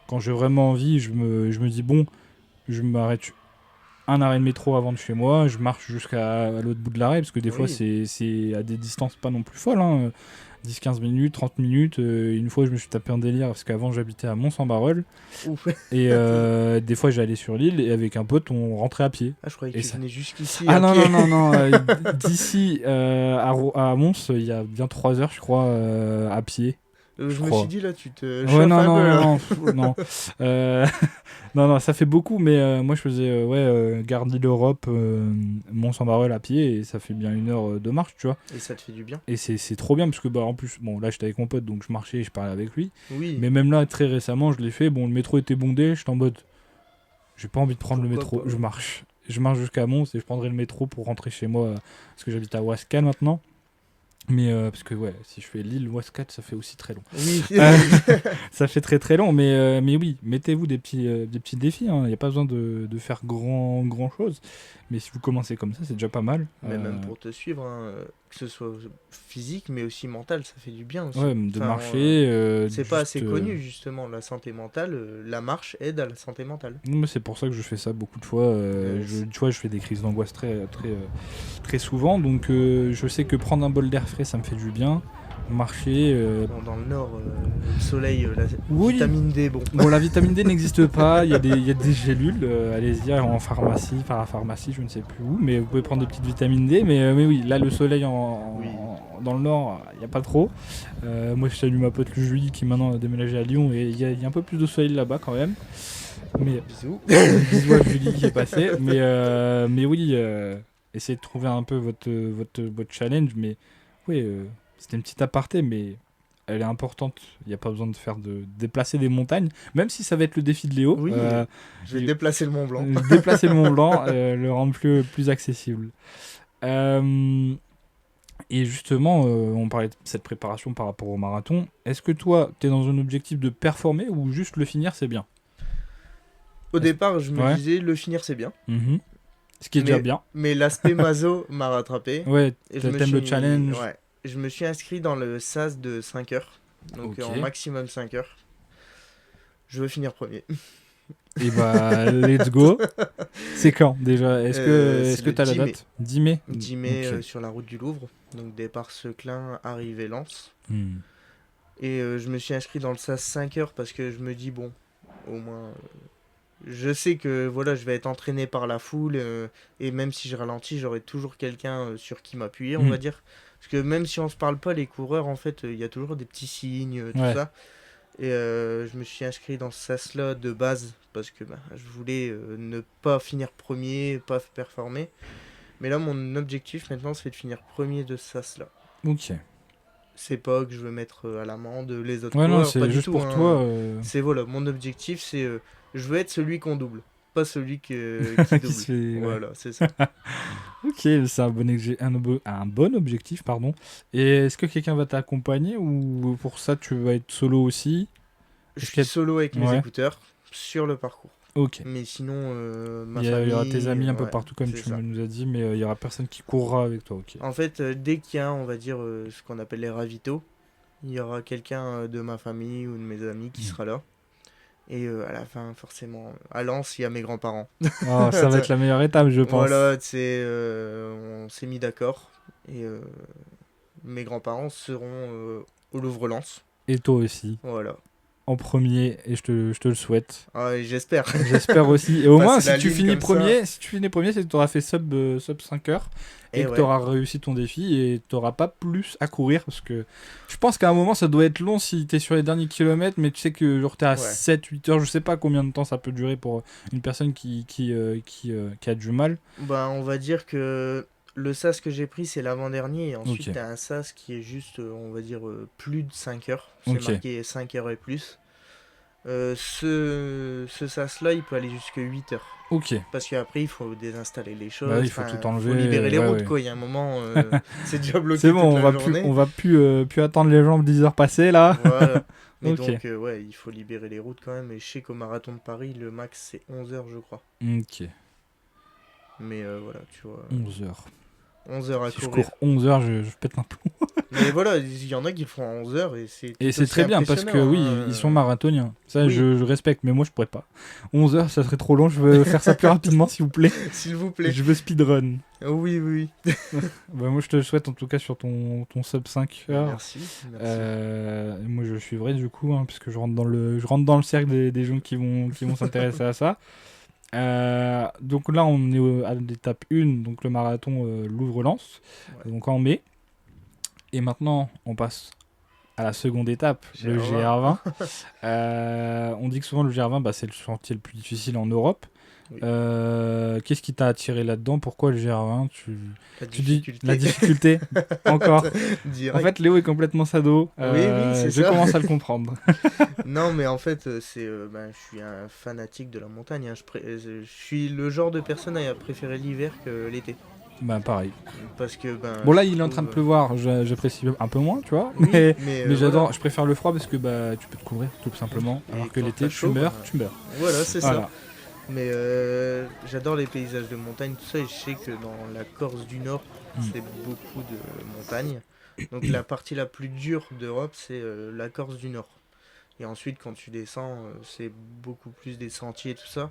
quand j'ai vraiment envie, je me dis bon, je m'arrête un arrêt de métro avant de chez moi, je marche jusqu'à l'autre bout de l'arrêt, parce que des fois c'est à des distances pas non plus folles, hein, 10-15 minutes, 30 minutes. Une fois je me suis tapé un délire, parce qu'avant j'habitais à Mont-Saint-Barreul, et des fois j'allais sur l'île, et avec un pote on rentrait à pied. Ah, je croyais que tu venais jusqu'ici. Ah non, d'ici à Mons, il y a bien 3 heures je crois, à pied. Je me suis dit là, tu te Ouais, chauffes un peu. non. Non, ça fait beaucoup, mais moi je faisais Gare de l'Europe, Mont-Saint-Barreul à pied, et ça fait bien 1 heure de marche, tu vois. Et ça te fait du bien. Et c'est trop bien, parce que en plus, bon là j'étais avec mon pote, donc je marchais et je parlais avec lui. Oui. Mais même là, très récemment, je l'ai fait, bon le métro était bondé, j'étais en mode, j'ai pas envie de prendre le Pourquoi métro, pas. je marche. Je marche jusqu'à Mons et je prendrai le métro pour rentrer chez moi, parce que j'habite à Ouascal maintenant. Mais parce que si je fais Lille, Ouascal, ça fait aussi très long. Oui. Ça fait très très long, mais oui, mettez-vous des petits défis, hein. Il n'y a pas besoin de faire grand chose. Mais si vous commencez comme ça, c'est déjà pas mal. Mais même pour te suivre, hein, que ce soit physique, mais aussi mental, ça fait du bien aussi. Ouais, de marcher. C'est pas assez connu, justement, la santé mentale. La marche aide à la santé mentale. Non, mais c'est pour ça que je fais ça beaucoup de fois. Tu vois, je fais des crises d'angoisse très souvent. Donc, je sais que prendre un bol d'air frais, ça me fait du bien. Marcher. Dans le nord, le soleil, la vitamine D, bon. Bon, la vitamine D n'existe pas. Il y a des gélules. Allez-y en pharmacie, parapharmacie, je ne sais plus où. Mais vous pouvez prendre des petites vitamines D. Mais oui, là, le soleil dans le Nord, il n'y a pas trop. Moi, je salue ma pote Julie qui maintenant a déménagé à Lyon et il y a un peu plus de soleil là-bas quand même. Mais Bisous. bisous à Julie qui est passée. Mais oui, essayez de trouver un peu votre challenge. Mais oui, c'était une petite aparté, mais elle est importante. Il n'y a pas besoin de déplacer des montagnes, même si ça va être le défi de Léo. Oui, je vais déplacer le Mont Blanc. Déplacer le Mont Blanc, le rendre plus accessible. Et justement, on parlait de cette préparation par rapport au marathon. Est-ce que toi, tu es dans un objectif de performer ou juste le finir, c'est bien? Au départ, je me disais, le finir, c'est bien. Ce qui est déjà bien. Mais l'aspect maso m'a rattrapé. Ouais, et t'aimes le challenge. Ouais. Je me suis inscrit dans le SAS de 5 heures. Donc en maximum 5 heures. Je veux finir premier. Et bah, let's go. C'est quand déjà? Est-ce que t'as la date? 10 mai 10 mai sur la route du Louvre. Donc départ Seclin, arrivée Lens. Et je me suis inscrit dans le SAS 5 heures parce que je me dis, bon, au moins... je sais que voilà, je vais être entraîné par la foule. Et même si je ralentis, j'aurai toujours quelqu'un sur qui m'appuyer, on va dire. Parce que même si on se parle pas, les coureurs, en fait, il y a toujours des petits signes, tout ça. Et je me suis inscrit dans ce SAS-là de base parce que je voulais ne pas finir premier, pas performer. Mais là, mon objectif maintenant, c'est de finir premier de ce SAS-là. Ok. C'est pas que je veux mettre à l'amende les autres coureurs, non, c'est pas juste du tout, pour toi. C'est voilà, mon objectif, c'est je veux être celui qu'on double, pas celui qui double. Voilà, c'est ça. Ok, c'est un bon objectif, pardon. Et est-ce que quelqu'un va t'accompagner ou pour ça tu vas être solo aussi? Je suis solo avec mes écouteurs sur le parcours. Ok. Mais sinon, ma famille... Il y aura tes amis un peu ouais, partout comme tu nous as dit, mais il y aura personne qui courra avec toi. Ok. En fait, dès qu'il y a, on va dire, ce qu'on appelle les ravitaux, il y aura quelqu'un de ma famille ou de mes amis qui sera là. Et à la fin, forcément, à Lens, il y a mes grands-parents. Oh, ça va être la meilleure étape, je pense. Voilà, on s'est mis d'accord. Et mes grands-parents seront au Louvre-Lens. Et toi aussi. Voilà. En premier, et je te le souhaite. Ah, et j'espère. J'espère aussi. Et au moins, si tu finis premier, c'est que tu auras fait sub 5 heures. Et que tu auras réussi ton défi et tu n'auras pas plus à courir. Parce que je pense qu'à un moment, ça doit être long si tu es sur les derniers kilomètres. Mais tu sais que tu es à 7-8 heures. Je sais pas combien de temps ça peut durer pour une personne qui a du mal. On va dire que le SAS que j'ai pris, c'est l'avant-dernier. Et ensuite, tu as un SAS qui est juste, on va dire, plus de 5 heures. C'est marqué 5 heures et plus. Ce SAS-là, il peut aller jusqu'à 8 heures. Ok. Parce qu'après, il faut désinstaller les choses. Il faut tout enlever. Il faut libérer les routes, quoi. Il y a un moment, c'est déjà bloqué. C'est bon, on va plus attendre les jambes 10 heures passées, là. Voilà. Mais donc, il faut libérer les routes quand même. Et je sais qu'au marathon de Paris, le max, c'est 11 heures, je crois. Ok. Mais voilà, tu vois. 11 heures. 11 heures à courir. Je cours 11 heures, je pète un plomb. Mais voilà, il y en a qui le font en 11 heures et c'est très bien parce que oui, ils sont marathoniens. Ça, je respecte, mais moi je pourrais pas. 11 heures, ça serait trop long. Je veux faire ça plus rapidement, s'il vous plaît. S'il vous plaît. Je veux speedrun. Oui. Moi, je te le souhaite en tout cas sur ton sub 5 heures. Merci. Moi, je suivrai du coup, puisque je rentre dans le cercle des gens qui vont s'intéresser à ça. Donc là, on est à l'étape 1, donc le marathon Louvre-Lens, donc en mai. Et maintenant, on passe à la seconde étape, le GR20. On dit que souvent le GR20, c'est le sentier le plus difficile en Europe. Oui. Qu'est-ce qui t'a attiré là-dedans? Pourquoi le GR20? Tu dis la difficulté. Encore. En fait, Léo est complètement sado. Je commence à le comprendre. Non, mais en fait, je suis un fanatique de la montagne. Je suis le genre de personne à préférer l'hiver que l'été. Pareil. Parce que bon, là il est en train de pleuvoir, j'apprécie un peu moins, tu vois. Oui, mais j'adore, voilà. Je préfère le froid parce que tu peux te couvrir tout simplement. Alors que l'été tu meurs. Voilà, c'est ça. Mais j'adore les paysages de montagne, tout ça, et je sais que dans la Corse du Nord, c'est beaucoup de montagnes. Donc la partie la plus dure d'Europe, c'est la Corse du Nord. Et ensuite, quand tu descends, c'est beaucoup plus des sentiers et tout ça.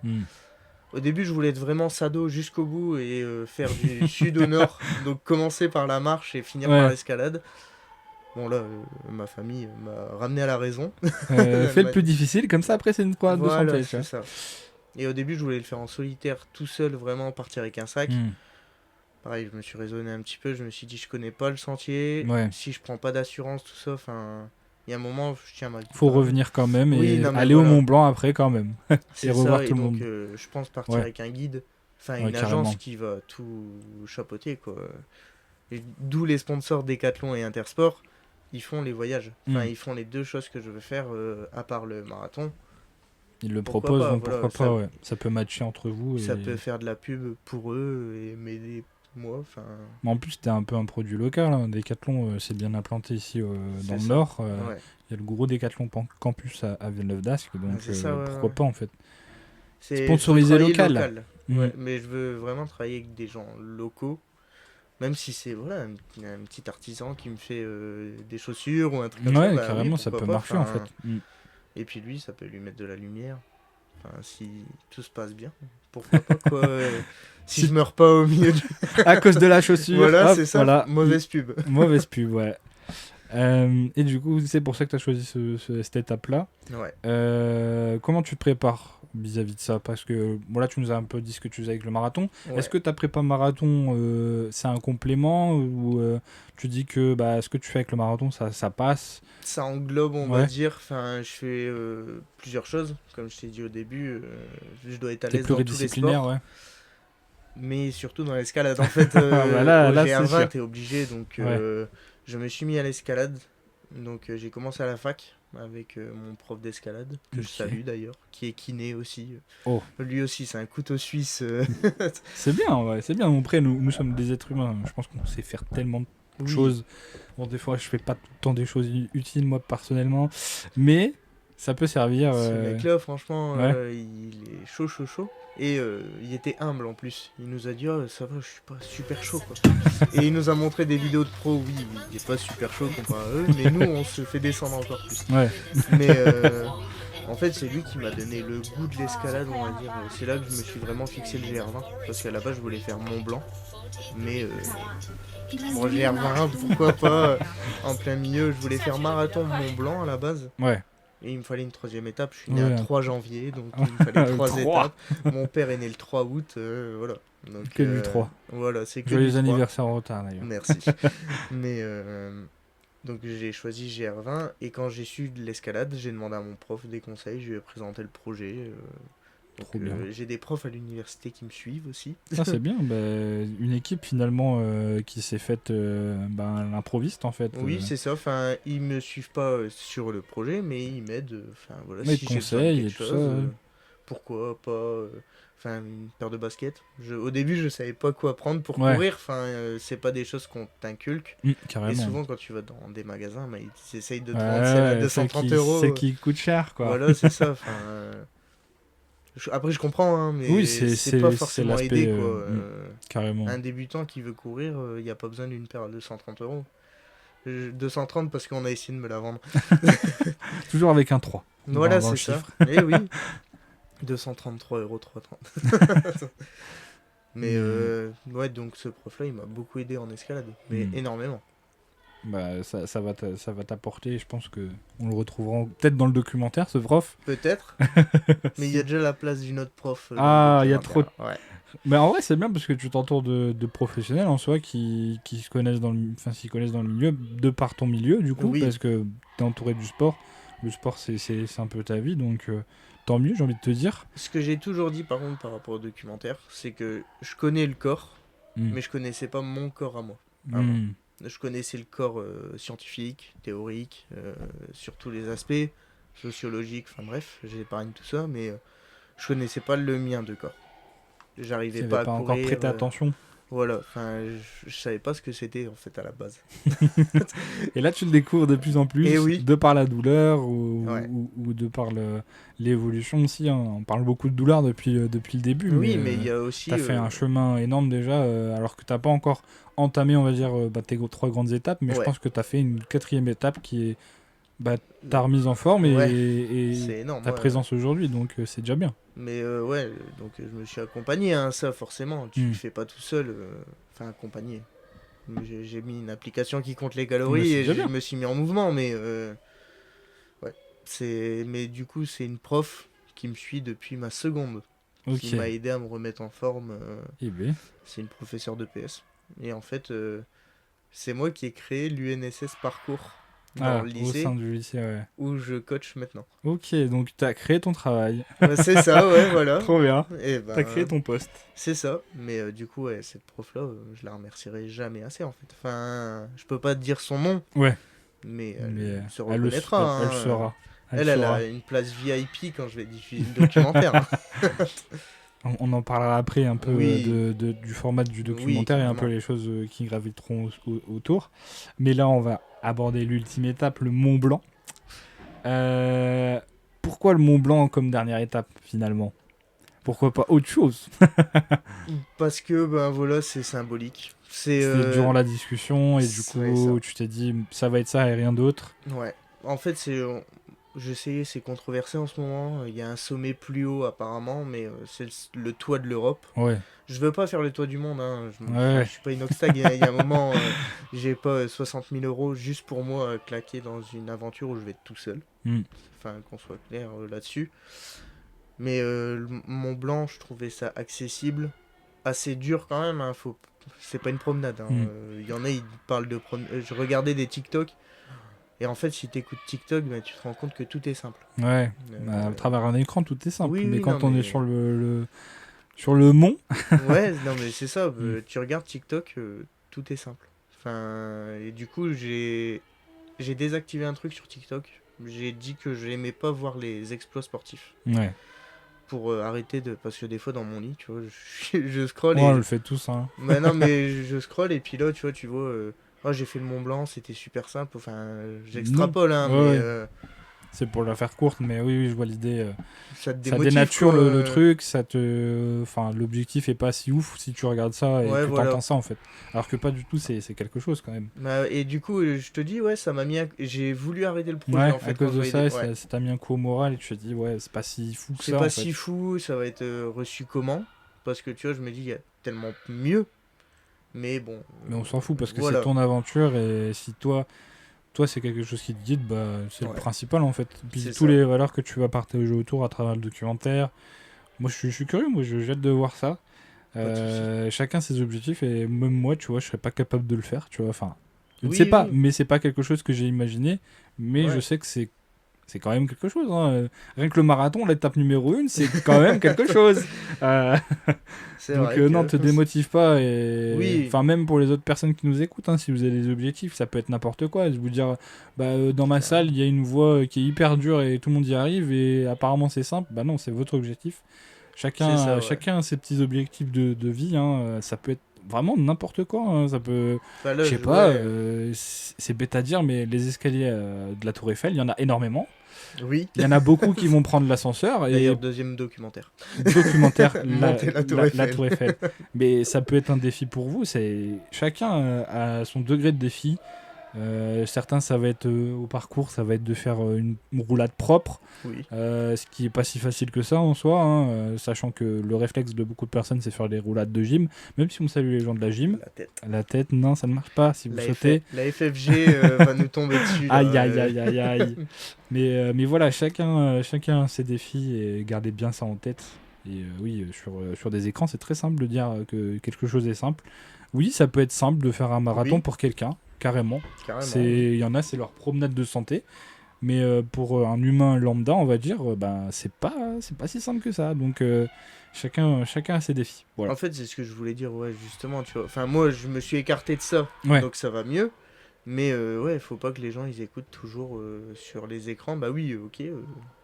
Au début, je voulais être vraiment sado jusqu'au bout et faire du sud au nord. Donc commencer par la marche et finir par l'escalade. Bon là, ma famille m'a ramené à la raison. Fais le plus difficile, comme ça après c'est une croix de santé. Ça. Et au début, je voulais le faire en solitaire, tout seul, vraiment partir avec un sac. pareil, je me suis raisonné un petit peu, je me suis dit, je connais pas le sentier, Ouais. si je prends pas d'assurance, tout ça, enfin, il y a un moment, je tiens ma Faut guitare. revenir quand même Oui, et non, mais aller au voilà, Mont Blanc après quand même. Et c'est revoir ça, tout et le donc, monde. je pense partir Ouais, avec un guide, enfin, ouais, une agence carrément. qui va tout chapeauter, quoi. Et d'où les sponsors Decathlon et Intersport, ils font les voyages. Enfin, Hmm. ils font les deux choses que je veux faire, à part le marathon. Ils le Pourquoi proposent, pas, donc voilà, pourquoi pas, ouais. Ça peut matcher entre vous ça et... peut faire de la pub pour eux et m'aider moi, enfin, Mais en plus, t'es un peu un produit local, hein. Decathlon, c'est bien implanté ici dans c'est le ça. Nord. Ouais, Il y a le gros Decathlon Campus à Villeneuve-d'Ascq, donc c'est ça, ouais, pourquoi ouais. pas en fait. Je veux Sponsoriser travailler local. local. Hmm. Ouais, mais je veux vraiment travailler avec des gens locaux. Même si c'est voilà, un petit artisan qui me fait des chaussures ou un truc comme ça, Ouais, bah oui, carrément, ça pourquoi peut pas. marcher en fait. Enfin, Hmm. et puis lui, ça peut lui mettre de la lumière. Enfin, si tout se passe bien, pourquoi pas quoi. Si je Si- meurs pas au milieu du... À cause de la chaussure, Voilà, hop, c'est ça, voilà. mauvaise pub. Mauvaise pub, ouais. Et du coup, c'est pour ça que tu as choisi cette étape-là. Ouais, Comment tu te prépares vis-à-vis de ça? Parce que bon, là, tu nous as un peu dit ce que tu faisais avec le marathon. Est-ce ouais. que ta prépa marathon, c'est un complément ou tu dis que bah, ce que tu fais avec le marathon, ça passe? Ça englobe, on va Ouais. dire, enfin, je fais plusieurs choses. Comme je t'ai dit au début, je dois être à T'es l'aise dans tous les pluridisciplinaire, sports. ouais. Mais surtout dans l'escalade. En fait, Ah bah là, au là c'est GR20, sûr. t'es obligé. Donc, Ouais. je me suis mis à l'escalade. Donc, j'ai commencé à la fac avec mon prof d'escalade, que je Ok. salue d'ailleurs, qui est kiné aussi. Oh, Lui aussi, c'est un couteau suisse. c'est bien, ouais, c'est bien. Après, nous sommes des êtres humains. Je pense qu'on sait faire tellement de Oui, choses. Bon, des fois, je fais pas tout le temps des choses utiles, moi, personnellement. Mais ça peut servir. ce mec-là, franchement, Ouais. il est chaud, chaud, chaud. Et il était humble en plus. Il nous a dit, oh, ça va, je suis pas super chaud, quoi. Et il nous a montré des vidéos de pro. Oui, il est pas super chaud comparé à eux, mais nous, on se fait descendre encore plus. Ouais. Mais en fait, c'est lui qui m'a donné le goût de l'escalade, on va dire. C'est là que je me suis vraiment fixé le GR20. Parce qu'à la base, je voulais faire Mont Blanc. Mais bon, GR20, pourquoi pas en plein milieu. Je voulais faire marathon Mont Blanc à la base. Ouais. Et il me fallait une troisième étape. Je suis né à Ouais. 3 janvier, donc il me fallait 3 3. étapes. Mon père est né le 3 août, voilà. Donc Que du 3. voilà, c'est que du Joyeux 3. anniversaire en retard, d'ailleurs. Merci. Mais donc j'ai choisi GR20 et quand j'ai su de l'escalade, j'ai demandé à mon prof des conseils, je lui ai présenté le projet. Donc Trop bien. j'ai des profs à l'université qui me suivent aussi. Ah, c'est bien. Bah, une équipe, finalement, qui s'est faite à l'improviste, en fait. Oui, c'est ça. Enfin, ils me suivent pas sur le projet, mais ils m'aident. Enfin, voilà, Mais de si j'ai besoin de conseils quelque et tout ça. chose, pourquoi pas. Enfin, une paire de baskets. Au début, je savais pas quoi prendre pour Ouais. courir. Enfin, c'est pas des choses qu'on t'inculque. Et Carrément. souvent, quand tu vas dans des magasins, bah, ils essayent de te vendre celle à Ouais, 230 euros. celle qui coûte cher, quoi. Voilà, c'est ça. Enfin, après, je comprends, hein, Oui, mais c'est c'est pas c'est forcément l'aspect. aidé, quoi. Carrément. Un débutant qui veut courir, il n'y a pas besoin d'une paire à 230 euros. 230 parce qu'on a essayé de me la vendre. Toujours avec un 3 Voilà, dans le c'est ça. chiffre. Eh oui. 233 euros 330. Mais ouais, donc ce prof-là, il m'a beaucoup aidé en escalade. Mais énormément. Bah, ça va t'apporter, je pense que on le retrouvera peut-être dans le documentaire, ce prof. Peut-être. Mais il y a déjà la place d'une autre prof Ah, dans il y le a trop. documentaire. Ouais. Mais en vrai, c'est bien parce que tu t'entoures de professionnels en soi qui se connaissent s'y connaissent dans le milieu, de par ton milieu, du coup, Oui. parce que t'es entouré du sport. Le sport, c'est un peu ta vie, donc tant mieux, j'ai envie de te dire. Ce que j'ai toujours dit, par contre, par rapport au documentaire, c'est que je connais le corps, mais je connaissais pas mon corps à moi. Avant. Je connaissais le corps scientifique, théorique, sur tous les aspects, sociologiques, enfin bref, j'épargne tout ça, mais je connaissais pas le mien de corps. J'arrivais T'avais pas à pas encore courir. prêté attention. Voilà, enfin, je savais pas ce que c'était en fait à la base. Et là, tu le découvres de plus en plus, Et oui. de par la douleur ou, Ouais. ou de par l'évolution aussi. Hein. On parle beaucoup de douleur depuis le début, Oui, mais il y a aussi. t'as fait un chemin énorme déjà, alors que t'as pas encore entamé, on va dire, tes 3 grandes étapes, mais je Ouais. pense que t'as fait une 4e étape qui est ta remise en forme Ouais, et c'est énorme. ta Ouais. présence aujourd'hui, donc c'est déjà bien. Mais ouais, donc je me suis accompagné, hein, ça forcément. Tu le fais pas tout seul, enfin accompagné. J'ai mis une application qui compte les Mais calories c'est et déjà je bien. me suis mis en mouvement, mais ouais. Mais du coup, c'est une prof qui me suit depuis ma seconde, Ok. qui m'a aidé à me remettre en forme. Eh ben, C'est une professeure de PS. Et en fait, c'est moi qui ai créé l'UNSS Parcours dans Ah, le au lycée sein du lycée, ouais. où je coach maintenant. Ok, donc t'as créé ton travail. Bah, c'est ça, ouais, voilà. Trop bien. Et T'as créé ben, ton poste. c'est ça. Mais du coup, ouais, cette prof-là, je la remercierai jamais assez en fait. Enfin, je peux pas te dire son nom, Ouais, mais elle mais se elle, reconnaîtra. elle Hein. saura. Elle Elle saura. a une place VIP quand je vais diffuser le documentaire. Hein. On en parlera après un peu Oui, du format du oui, documentaire et un peu carrément. les choses qui graviteront autour. Mais là, on va aborder l'ultime étape, le Mont Blanc. Euh, Pourquoi le Mont Blanc comme dernière étape finalement? Pourquoi pas autre chose? Parce que, ben voilà, c'est symbolique. C'était durant la discussion et du Ouais, ça. coup, tu t'es dit ça va être ça et rien d'autre. Ouais. En fait, je sais, c'est controversé en ce moment. Il y a un sommet plus haut apparemment, mais c'est le toit de l'Europe. Ouais, Je veux pas faire le toit du monde, hein. Enfin, je ouais, suis pas inoxtag. Il y a un moment, j'ai pas 60 000 euros juste pour moi claquer dans une aventure où je vais être tout seul. hmm, Enfin, qu'on soit clair là-dessus. Mais le Mont Blanc, je trouvais ça accessible. Assez dur quand même, hein. C'est pas une promenade. Hein. hmm. Il y en a, ils parlent de promenade. Je regardais des TikTok. Et en fait, si t'écoutes TikTok, bah, tu te rends compte que tout est simple. Ouais. Bah, à Euh, travers un écran, tout est simple. Oui, Mais oui, non, quand on est mais. sur sur le mont, Ouais, non, mais c'est ça. hmm, Tu regardes TikTok, tout est simple. Enfin, et du coup, j'ai désactivé un truc sur TikTok. J'ai dit que je n'aimais pas voir les exploits sportifs. ouais. Pour arrêter de. Parce que des fois, dans mon lit, tu vois, je scrolle Ouais, on et. le fait tous, hein. Mais non, mais je scrolle et puis là, tu vois. Oh, j'ai fait le Mont Blanc, c'était super simple. Enfin, Non. j'extrapole, hein, Ouais, mais ouais. C'est pour la faire courte, mais oui, oui, je vois l'idée. ça te Ça démotive, dénature quoi. le truc, ça te. Enfin, l'objectif est pas si ouf si tu regardes ça et Ouais, que voilà. t'entends ça en fait. Alors que pas du tout, c'est quelque chose quand même. Bah, et du coup, je te dis, ouais, ça m'a mis. J'ai voulu arrêter le projet Ouais, en à fait quand cause je de voyais des. ça, Ouais. ça t'a mis un coup au moral et tu te dis, ouais, c'est pas si fou que C'est ça en pas fait. si fou, ça va être reçu comment. Parce que tu vois, je me dis, il y a tellement mieux. Mais bon, Mais on s'en fout parce que c'est voilà. ton aventure et si toi c'est quelque chose qui te guide, bah c'est le Ouais, principal en fait. Puis c'est tous ça. les valeurs que tu vas partager autour à travers le documentaire. Moi je suis curieux, moi j'ai hâte de voir ça. Pas de souci. Chacun ses objectifs et même moi, tu vois, je serais pas capable de le faire, tu vois. Enfin, je ne sais Oui, pas, oui. mais c'est pas quelque chose que j'ai imaginé, mais je Ouais, sais que c'est quand même quelque chose. Hein. Rien que le marathon, l'étape numéro 1, c'est quand même quelque chose. Euh, c'est donc vrai non, que. te démotive pas et Oui, enfin même pour les autres personnes qui nous écoutent, hein, si vous avez des objectifs, ça peut être n'importe quoi. Je vous dire, bah dans ma salle, carrément. il y a une voie qui est hyper dure et tout le monde y arrive et apparemment c'est simple. Bah non, c'est votre objectif. C'est ça, ouais. Chacun a ses petits objectifs de vie. Hein. Ça peut être vraiment n'importe quoi. Hein. Ça peut, Bah je là, sais pas, ouais. c'est bête à dire, mais les escaliers de la Tour Eiffel, il y en a énormément. Oui. Il y en a beaucoup qui vont prendre l'ascenseur D'ailleurs, et deuxième documentaire. documentaire Monter la Tour la Eiffel. Tour Eiffel. Mais ça peut être un défi pour vous. C'est chacun a son degré de défi. Certains, ça va être au parcours, ça va être de faire une roulade propre, Oui. ce qui est pas si facile que ça en soi, hein, sachant que le réflexe de beaucoup de personnes, c'est faire des roulades de gym, même si on salue les gens de la gym. La tête. La tête, non, ça ne marche pas. Si vous sautez, La FFG va nous tomber dessus là. aïe, aïe, aïe, aïe, aïe. Mais voilà, chacun a ses défis et gardez bien ça en tête. Et oui, sur des écrans, c'est très simple de dire que quelque chose est simple. Oui, ça peut être simple de faire un marathon Oui, pour quelqu'un, carrément. carrément, oui. Il y en a, c'est leur promenade de santé. Mais pour un humain lambda, on va dire, ben, c'est pas si simple que ça. Donc chacun a ses défis. Voilà. En fait, c'est ce que je voulais dire, ouais, justement, tu vois. Enfin, moi, je me suis écarté de ça, Ouais. donc ça va mieux. Mais ouais, faut pas que les gens ils écoutent toujours sur les écrans. Bah oui, ok,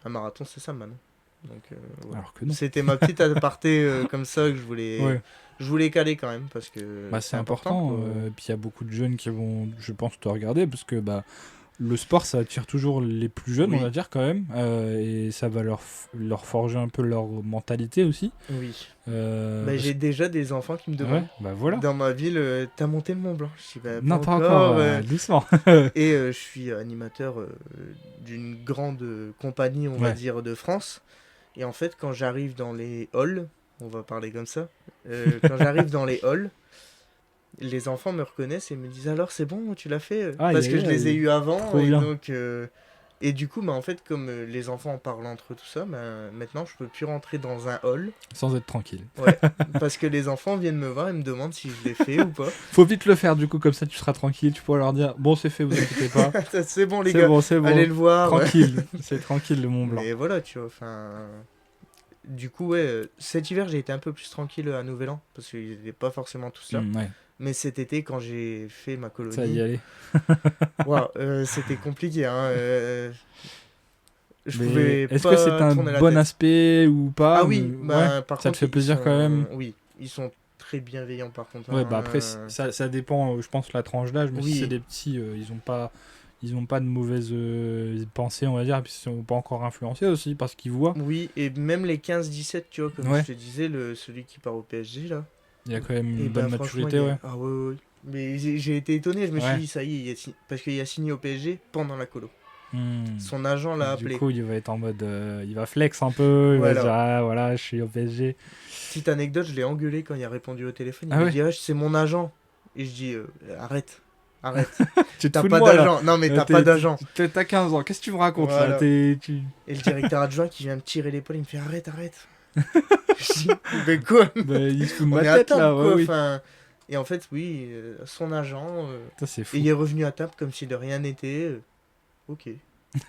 un marathon c'est ça maintenant. Donc voilà. Alors que non. C'était ma petite aparté comme ça que Ouais. je voulais caler quand même parce que Bah, c'est c'est important important. quoi. Puis il y a beaucoup de jeunes qui vont, je pense, te regarder parce que bah, le sport, ça attire toujours les plus jeunes, on Oui, va dire quand même. Et ça va leur forger un peu leur mentalité aussi. oui. Bah, Parce j'ai déjà des enfants qui me ouais, demandent bah voilà. dans ma ville, t'as monté le Mont Blanc? Je dis bah pas Non, pas encore, encore. doucement. Et je suis animateur d'une grande compagnie, on va Ouais. dire, de France. Et en fait, quand j'arrive dans les halls, on va parler comme ça, quand j'arrive dans les halls, les enfants me reconnaissent et me disent alors c'est bon, tu l'as fait? Aïe, Parce que aïe, je les ai aïe. eus avant Trop et bien. donc Et du coup, bah, en fait, comme les enfants parlent entre eux, tout ça, bah, maintenant, je peux plus rentrer dans un hall. Sans être tranquille. Ouais, parce que les enfants viennent me voir et me demandent si je l'ai fait ou pas. Faut vite le faire, du coup, comme ça tu seras tranquille. Tu pourras leur dire bon, c'est fait, vous inquiétez pas. C'est bon, les C'est gars, bon, c'est bon. allez le voir. Tranquille. C'est tranquille le Mont Blanc. Mais voilà, tu vois, enfin. Du coup, ouais, cet hiver, j'ai été un peu plus tranquille à Nouvel An, parce qu'ils n'étaient pas forcément tous là. Ouais, Mais cet été, quand j'ai fait ma colonie, ça y allait. waouh, c'était compliqué, hein. Je Mais pouvais est-ce pas que c'est un tourner la bon tête. aspect ou pas? Ah oui, Ouais, bah, par ça te contre, fait plaisir quand même. Oui, ils sont très bienveillants par contre, Ouais, hein. bah après, ça dépend, je pense, la tranche d'âge, mais si Oui. c'est des petits, ils ont pas de mauvaises pensées, on va dire, et puis ils sont pas encore influencés aussi parce qu'ils voient. Oui, et même les 15-17, tu vois, comme Ouais. je te disais, celui qui part au PSG, là. Il y a quand même Et une bonne ben, franchement, maturité, ouais. Ah ouais, ouais, ouais. Mais j'ai été étonné, je me suis Ouais. dit, ça y est, parce qu'il a signé au PSG pendant la colo. Hmm. Son agent l'a Du appelé. coup, il va être en mode, il va flex un peu, il va Voilà. se dire, ah voilà, je suis au PSG. Petite anecdote, je l'ai engueulé quand il a répondu au téléphone. Il Ah me ouais. dit, ah, c'est mon agent. Et je dis, arrête. Tu te T'as fous de pas moi là. d'agent. Non, mais t'as pas d'agent. T'as 15 ans, qu'est-ce que tu me racontes là? Voilà. Et le directeur adjoint qui vient me tirer l'épaule, il me fait, arrête. Je dis, mais quoi? Bah, il se fout de On ma est à tête table, là, quoi. ouais, oui. Enfin, et en fait, oui, son agent. Ça, c'est fou. Et il est revenu à table comme si de rien n'était. Ok.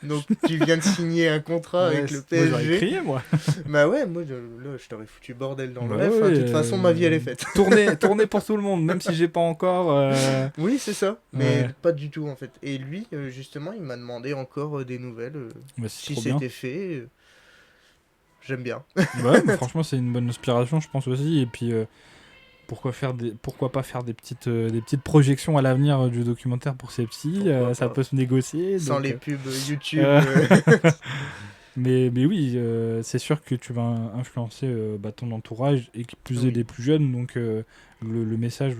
Donc tu viens de signer un contrat Ouais, avec le moi, j'aurais PSG. crié, moi. Bah ouais, moi là, je t'aurais foutu bordel dans le Bah ref. ouais, De toute façon, ma vie elle est faite. Tourner pour tout le monde, même si j'ai pas encore. Oui, c'est ça. Mais Ouais. pas du tout en fait. Et lui, justement, il m'a demandé encore des nouvelles. Bah, c'est Si trop bien. c'était fait. J'aime bien. Ouais, mais franchement, c'est une bonne inspiration, je pense aussi. Et puis, pourquoi pas faire des petites projections à l'avenir du documentaire pour ces petits. Pourquoi Ça pas. peut se négocier. Sans donc, les pubs YouTube. mais oui, c'est sûr que tu vas influencer ton entourage et plus Oui. des plus jeunes. Donc, le message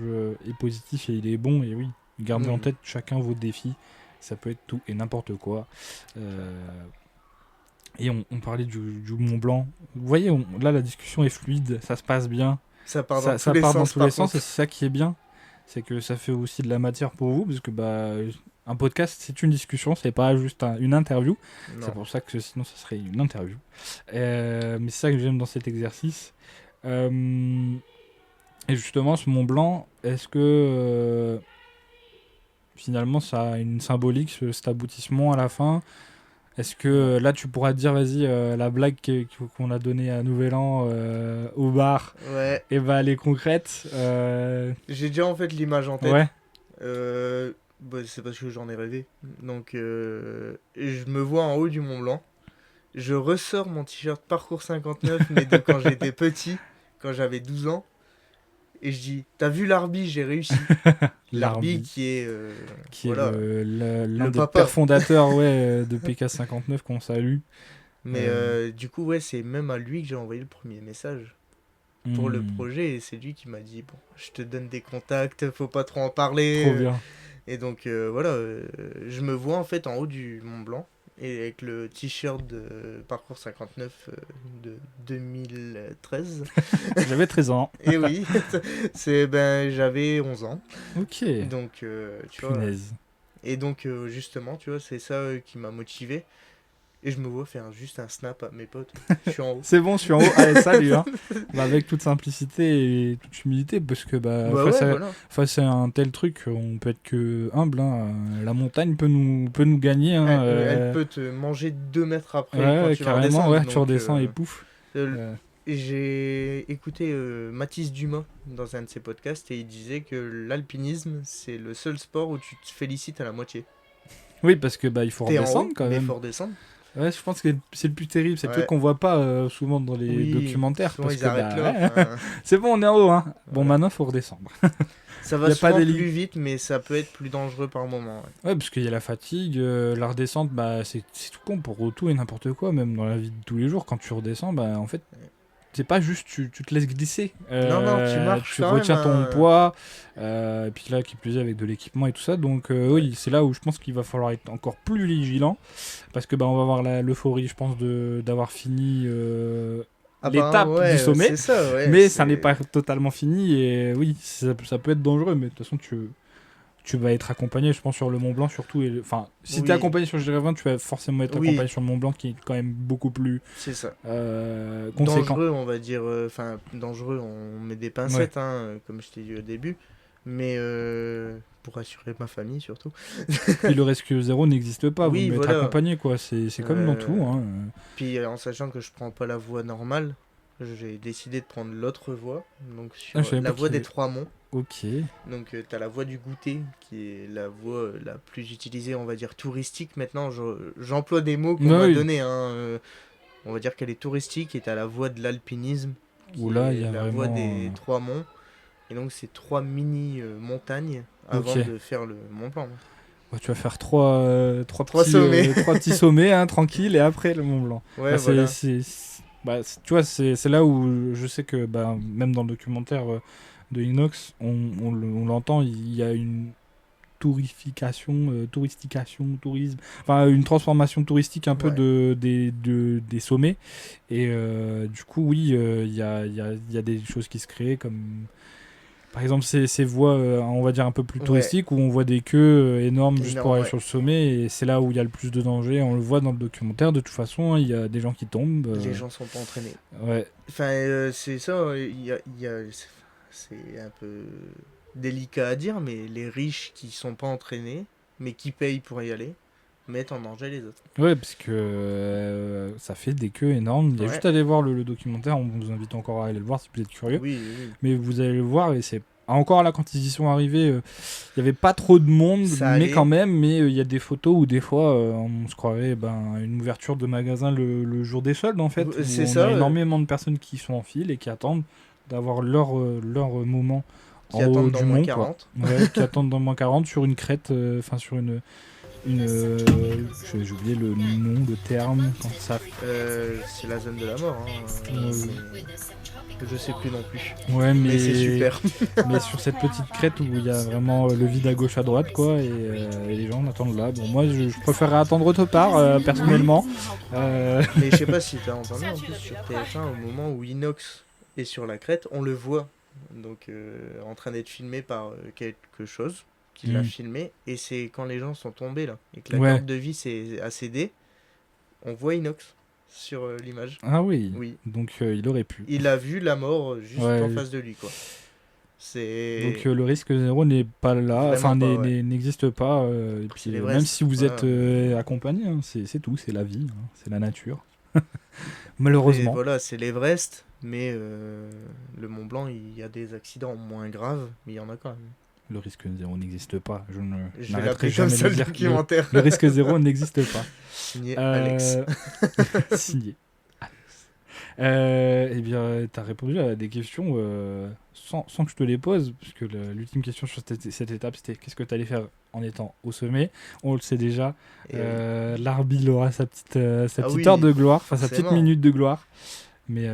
est positif et il est bon. Et oui, gardez en Oui. tête chacun vos défis. Ça peut être tout et n'importe quoi. Et on parlait du Mont Blanc. Vous voyez, là, la discussion est fluide, ça se passe bien. Ça part Ça dans tous les part dans sens. tous les Par sens, contre. et c'est ça qui est bien. C'est que ça fait aussi de la matière pour vous, parce que un podcast, c'est une discussion, c'est pas juste une interview. Non. C'est pour ça que sinon, ça serait une interview. Mais c'est ça que j'aime dans cet exercice. Et justement, ce Mont Blanc, est-ce que finalement, ça a une symbolique, cet aboutissement à la fin? Est-ce que là, tu pourras te dire, vas-y, la blague qu'on a donnée à Nouvel An au bar, Ouais. et bah, elle est concrète. J'ai déjà en fait l'image en tête. Ouais. Bah, c'est parce que j'en ai rêvé. Donc, je me vois en haut du Mont Blanc. Je ressors mon t-shirt Parcours 59, mais de quand j'étais petit, quand j'avais 12 ans. Et je dis, t'as vu l'Arbi, j'ai réussi. L'Arbi qui est... qui voilà. est l'un Le des papa. pères fondateurs de PK59 qu'on salue. Mais du coup, ouais, c'est même à lui que j'ai envoyé le premier message pour le projet. Et c'est lui qui m'a dit, bon, je te donne des contacts, faut pas trop en parler. Trop bien. Et donc, voilà, je me vois en fait en haut du Mont Blanc. Et avec le t-shirt de Parcours 59 de 2013. J'avais 13 ans. Et oui, j'avais 11 ans. Ok. Donc, tu vois. Punaise. Et donc, justement, tu vois, c'est ça qui m'a motivé. Et je me vois faire juste un snap à mes potes. Je suis en haut. C'est bon, je suis en haut. Allez, salut. Hein. Avec toute simplicité et toute humilité, parce que face à un tel truc, on peut être que humble. Hein. La montagne peut nous gagner. Hein. Elle peut te manger 2 mètres après quand tu vas carrément, redescendre. tu redescends et pouf. J'ai écouté Mathis Dumas dans un de ses podcasts et il disait que l'alpinisme, c'est le seul sport où tu te félicites à la moitié. Oui, parce que il faut T'es redescendre en haut, quand mais même. il faut redescendre. Ouais, je pense que c'est le plus terrible. C'est le Ouais. truc qu'on voit pas souvent dans les documentaires. Souvent, Parce ils que, arrêtent là. Enfin, c'est bon, on est en haut. Hein. Bon, Voilà. maintenant, faut redescendre. ça Y va a pas souvent d'éli- plus vite, mais ça peut être plus dangereux par moment. Ouais. Ouais, parce qu'il y a la fatigue, la redescente, c'est tout con pour tout et n'importe quoi, même dans la vie de tous les jours. Quand tu redescends, en fait, c'est pas juste tu te laisses glisser. Non, tu marches Tu quand retiens même, ton hein. poids, et puis là, qui plus est avec de l'équipement et tout ça. Donc, oui, c'est là où je pense qu'il va falloir être encore plus vigilant. Parce que on va avoir l'euphorie, je pense, d'avoir fini l'étape du sommet. C'est ça, ouais, mais ça n'est pas totalement fini. Et oui, ça peut être dangereux, mais de toute façon, tu tu vas être accompagné, je pense, sur le Mont Blanc surtout. Enfin, si Oui. tu es accompagné sur le GR20, tu vas forcément être Oui. accompagné sur le Mont Blanc qui est quand même beaucoup plus C'est ça. conséquent. Dangereux, on va dire. Enfin, dangereux, on met des pincettes, comme je t'ai dit au début. Mais pour assurer ma famille surtout. Puis le Rescue Zero n'existe pas, Oui, vous m'êtes voilà. accompagné, quoi. C'est comme dans tout. Hein. Puis en sachant que je prends pas la voie normale, j'ai décidé de prendre l'autre voie, donc sur je savais la pas voie qu'il y des Trois Monts. Ok. Donc tu as la voie du goûter, qui est la voie la plus utilisée, on va dire touristique. Maintenant, j'emploie des mots qu'on Ouais, m'a oui. donnés. On va dire qu'elle est touristique, et tu as la voie de l'alpinisme, qui Où là, il y est a la voie vraiment. des Trois Monts. Et donc c'est 3 mini montagnes avant Ok. de faire le Mont Blanc. Ouais, tu vas faire trois Trois petits sommets. trois petits sommets, hein, tranquille, et après le Mont Blanc. Ouais, Bah, voilà. tu vois, c'est là où je sais que même dans le documentaire de Inox, on l'entend, il y a une tourisme, enfin une transformation touristique un peu Ouais. des sommets. Et du coup, oui, il y a des choses qui se créent comme. Par exemple, ces voies, on va dire un peu plus Ouais, touristiques, où on voit des queues énormes juste pour énorme, aller ouais. sur le sommet, et c'est là où il y a le plus de danger. On le voit dans le documentaire, de toute façon, hein, il y a des gens qui tombent. Les gens sont pas entraînés. Ouais, Enfin, c'est ça, c'est un peu délicat à dire, mais les riches qui sont pas entraînés, mais qui payent pour y aller, mettent en danger les autres. ouais, parce que ça fait des queues énormes. Il y a Ouais. juste à aller voir le documentaire, on vous invite encore à aller le voir si vous êtes curieux. Oui, oui. Mais vous allez le voir, et c'est. Encore là, quand ils y sont arrivés, il n'y avait pas trop de monde, Ça mais allait. quand même, mais il y a des photos où des fois on se croirait une ouverture de magasin le jour des soldes en fait. C'est Où on ça, a énormément de personnes qui sont en file et qui attendent d'avoir leur moment qui en haut attendent dans du moins mont, quoi. 40. Ouais, qui attendent dans moins 40 sur une crête, enfin sur une. J'ai oublié le nom, le terme, quand ça. C'est la zone de la mort. Je sais plus non plus. Ouais, Mais c'est super. mais sur cette petite crête où il y a vraiment le vide à gauche à droite, quoi, et les gens attendent là. Bon, moi, je préférerais attendre autre part, personnellement. Mais je sais pas si tu as entendu en plus sur TF1, au moment où Inox est sur la crête, on le voit. Donc en train d'être filmé par quelque chose qui l'a filmé. Et c'est quand les gens sont tombés là et que la Ouais. corde de vis a cédé, on voit Inox sur l'image. Ah oui. Oui. Donc il aurait pu. Il a vu la mort juste Ouais. en face de lui, quoi. C'est Donc le risque zéro n'est pas là, Vraiment enfin pas, ouais. n'existe pas. Et puis C'est l'Everest, même si vous voilà. êtes accompagné, hein, c'est tout, c'est la vie, hein, c'est la nature. Et Malheureusement. voilà, c'est l'Everest, mais le Mont Blanc, il y a des accidents moins graves, mais il y en a quand même. Le risque zéro n'existe pas. Je ne Je vais n'arrêterai l'appeler comme jamais ça de le dire. documentaire. Le risque zéro n'existe pas. Signé Alex. Signé. Eh bien, tu as répondu à des questions sans que je te les pose, puisque l'ultime question sur cette étape, c'était qu'est-ce que tu allais faire en étant au sommet. On le sait déjà. Et L'arbi, il aura sa petite oui, heure de gloire, enfin sa petite forcément. minute de gloire. Mais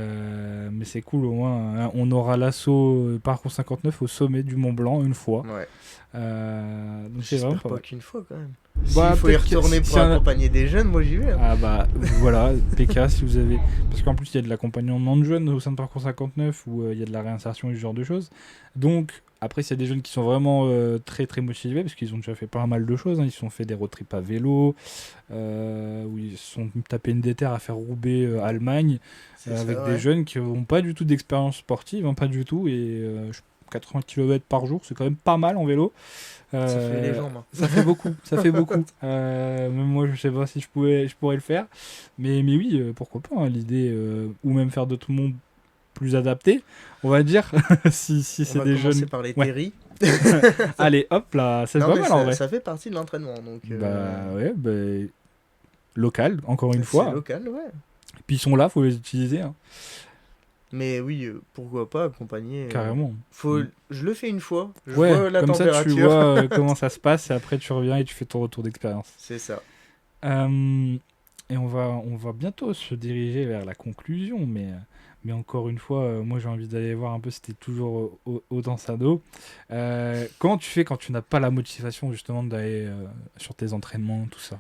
c'est cool, au moins, hein, on aura l'assaut Parcours 59 au sommet du Mont Blanc une fois. Ouais. Donc c'est vraiment J'espère pas pas mal. qu'une fois quand même. Bah, S'il faut y peut-être que retourner si pour y en a- accompagner des jeunes, moi j'y vais. Hein. Ah bah voilà, PK si vous avez. Parce qu'en plus il y a de l'accompagnement de jeunes au sein de Parcours 59 où il y a de la réinsertion et ce genre de choses. Donc après s'il y a des jeunes qui sont vraiment très très motivés parce qu'ils ont déjà fait pas mal de choses, hein. Ils se sont fait des road trips à vélo, où ils se sont tapés une déterre à faire Roubaix Allemagne C'est avec ça, des ouais. jeunes qui n'ont pas du tout d'expérience sportive, hein, pas du tout. Et 80 km par jour c'est quand même pas mal en vélo. Ça fait les jambes. Hein. Ça fait beaucoup, ça fait beaucoup. Même moi, je sais pas si je pourrais le faire. Mais oui, pourquoi pas, hein, l'idée, ou même faire d'autres mondes plus adaptés, on va dire, si On c'est va des commencer jeunes. par les Ouais. terris. Allez, hop là, c'est Non, pas mais mal en vrai. ça fait partie de l'entraînement. Donc, Local, encore une fois. C'est local, ouais. Puis ils sont là, faut les utiliser, hein, Mais oui, pourquoi pas accompagner. carrément. Je le fais une fois, je Ouais, vois la comme ça température. tu vois comment ça se passe et après tu reviens et tu fais ton retour d'expérience. C'est ça. Et on va bientôt se diriger vers la conclusion, mais encore une fois, moi j'ai envie d'aller voir un peu si t'es toujours au Dansado. Comment tu fais quand tu n'as pas la motivation justement d'aller sur tes entraînements, tout ça?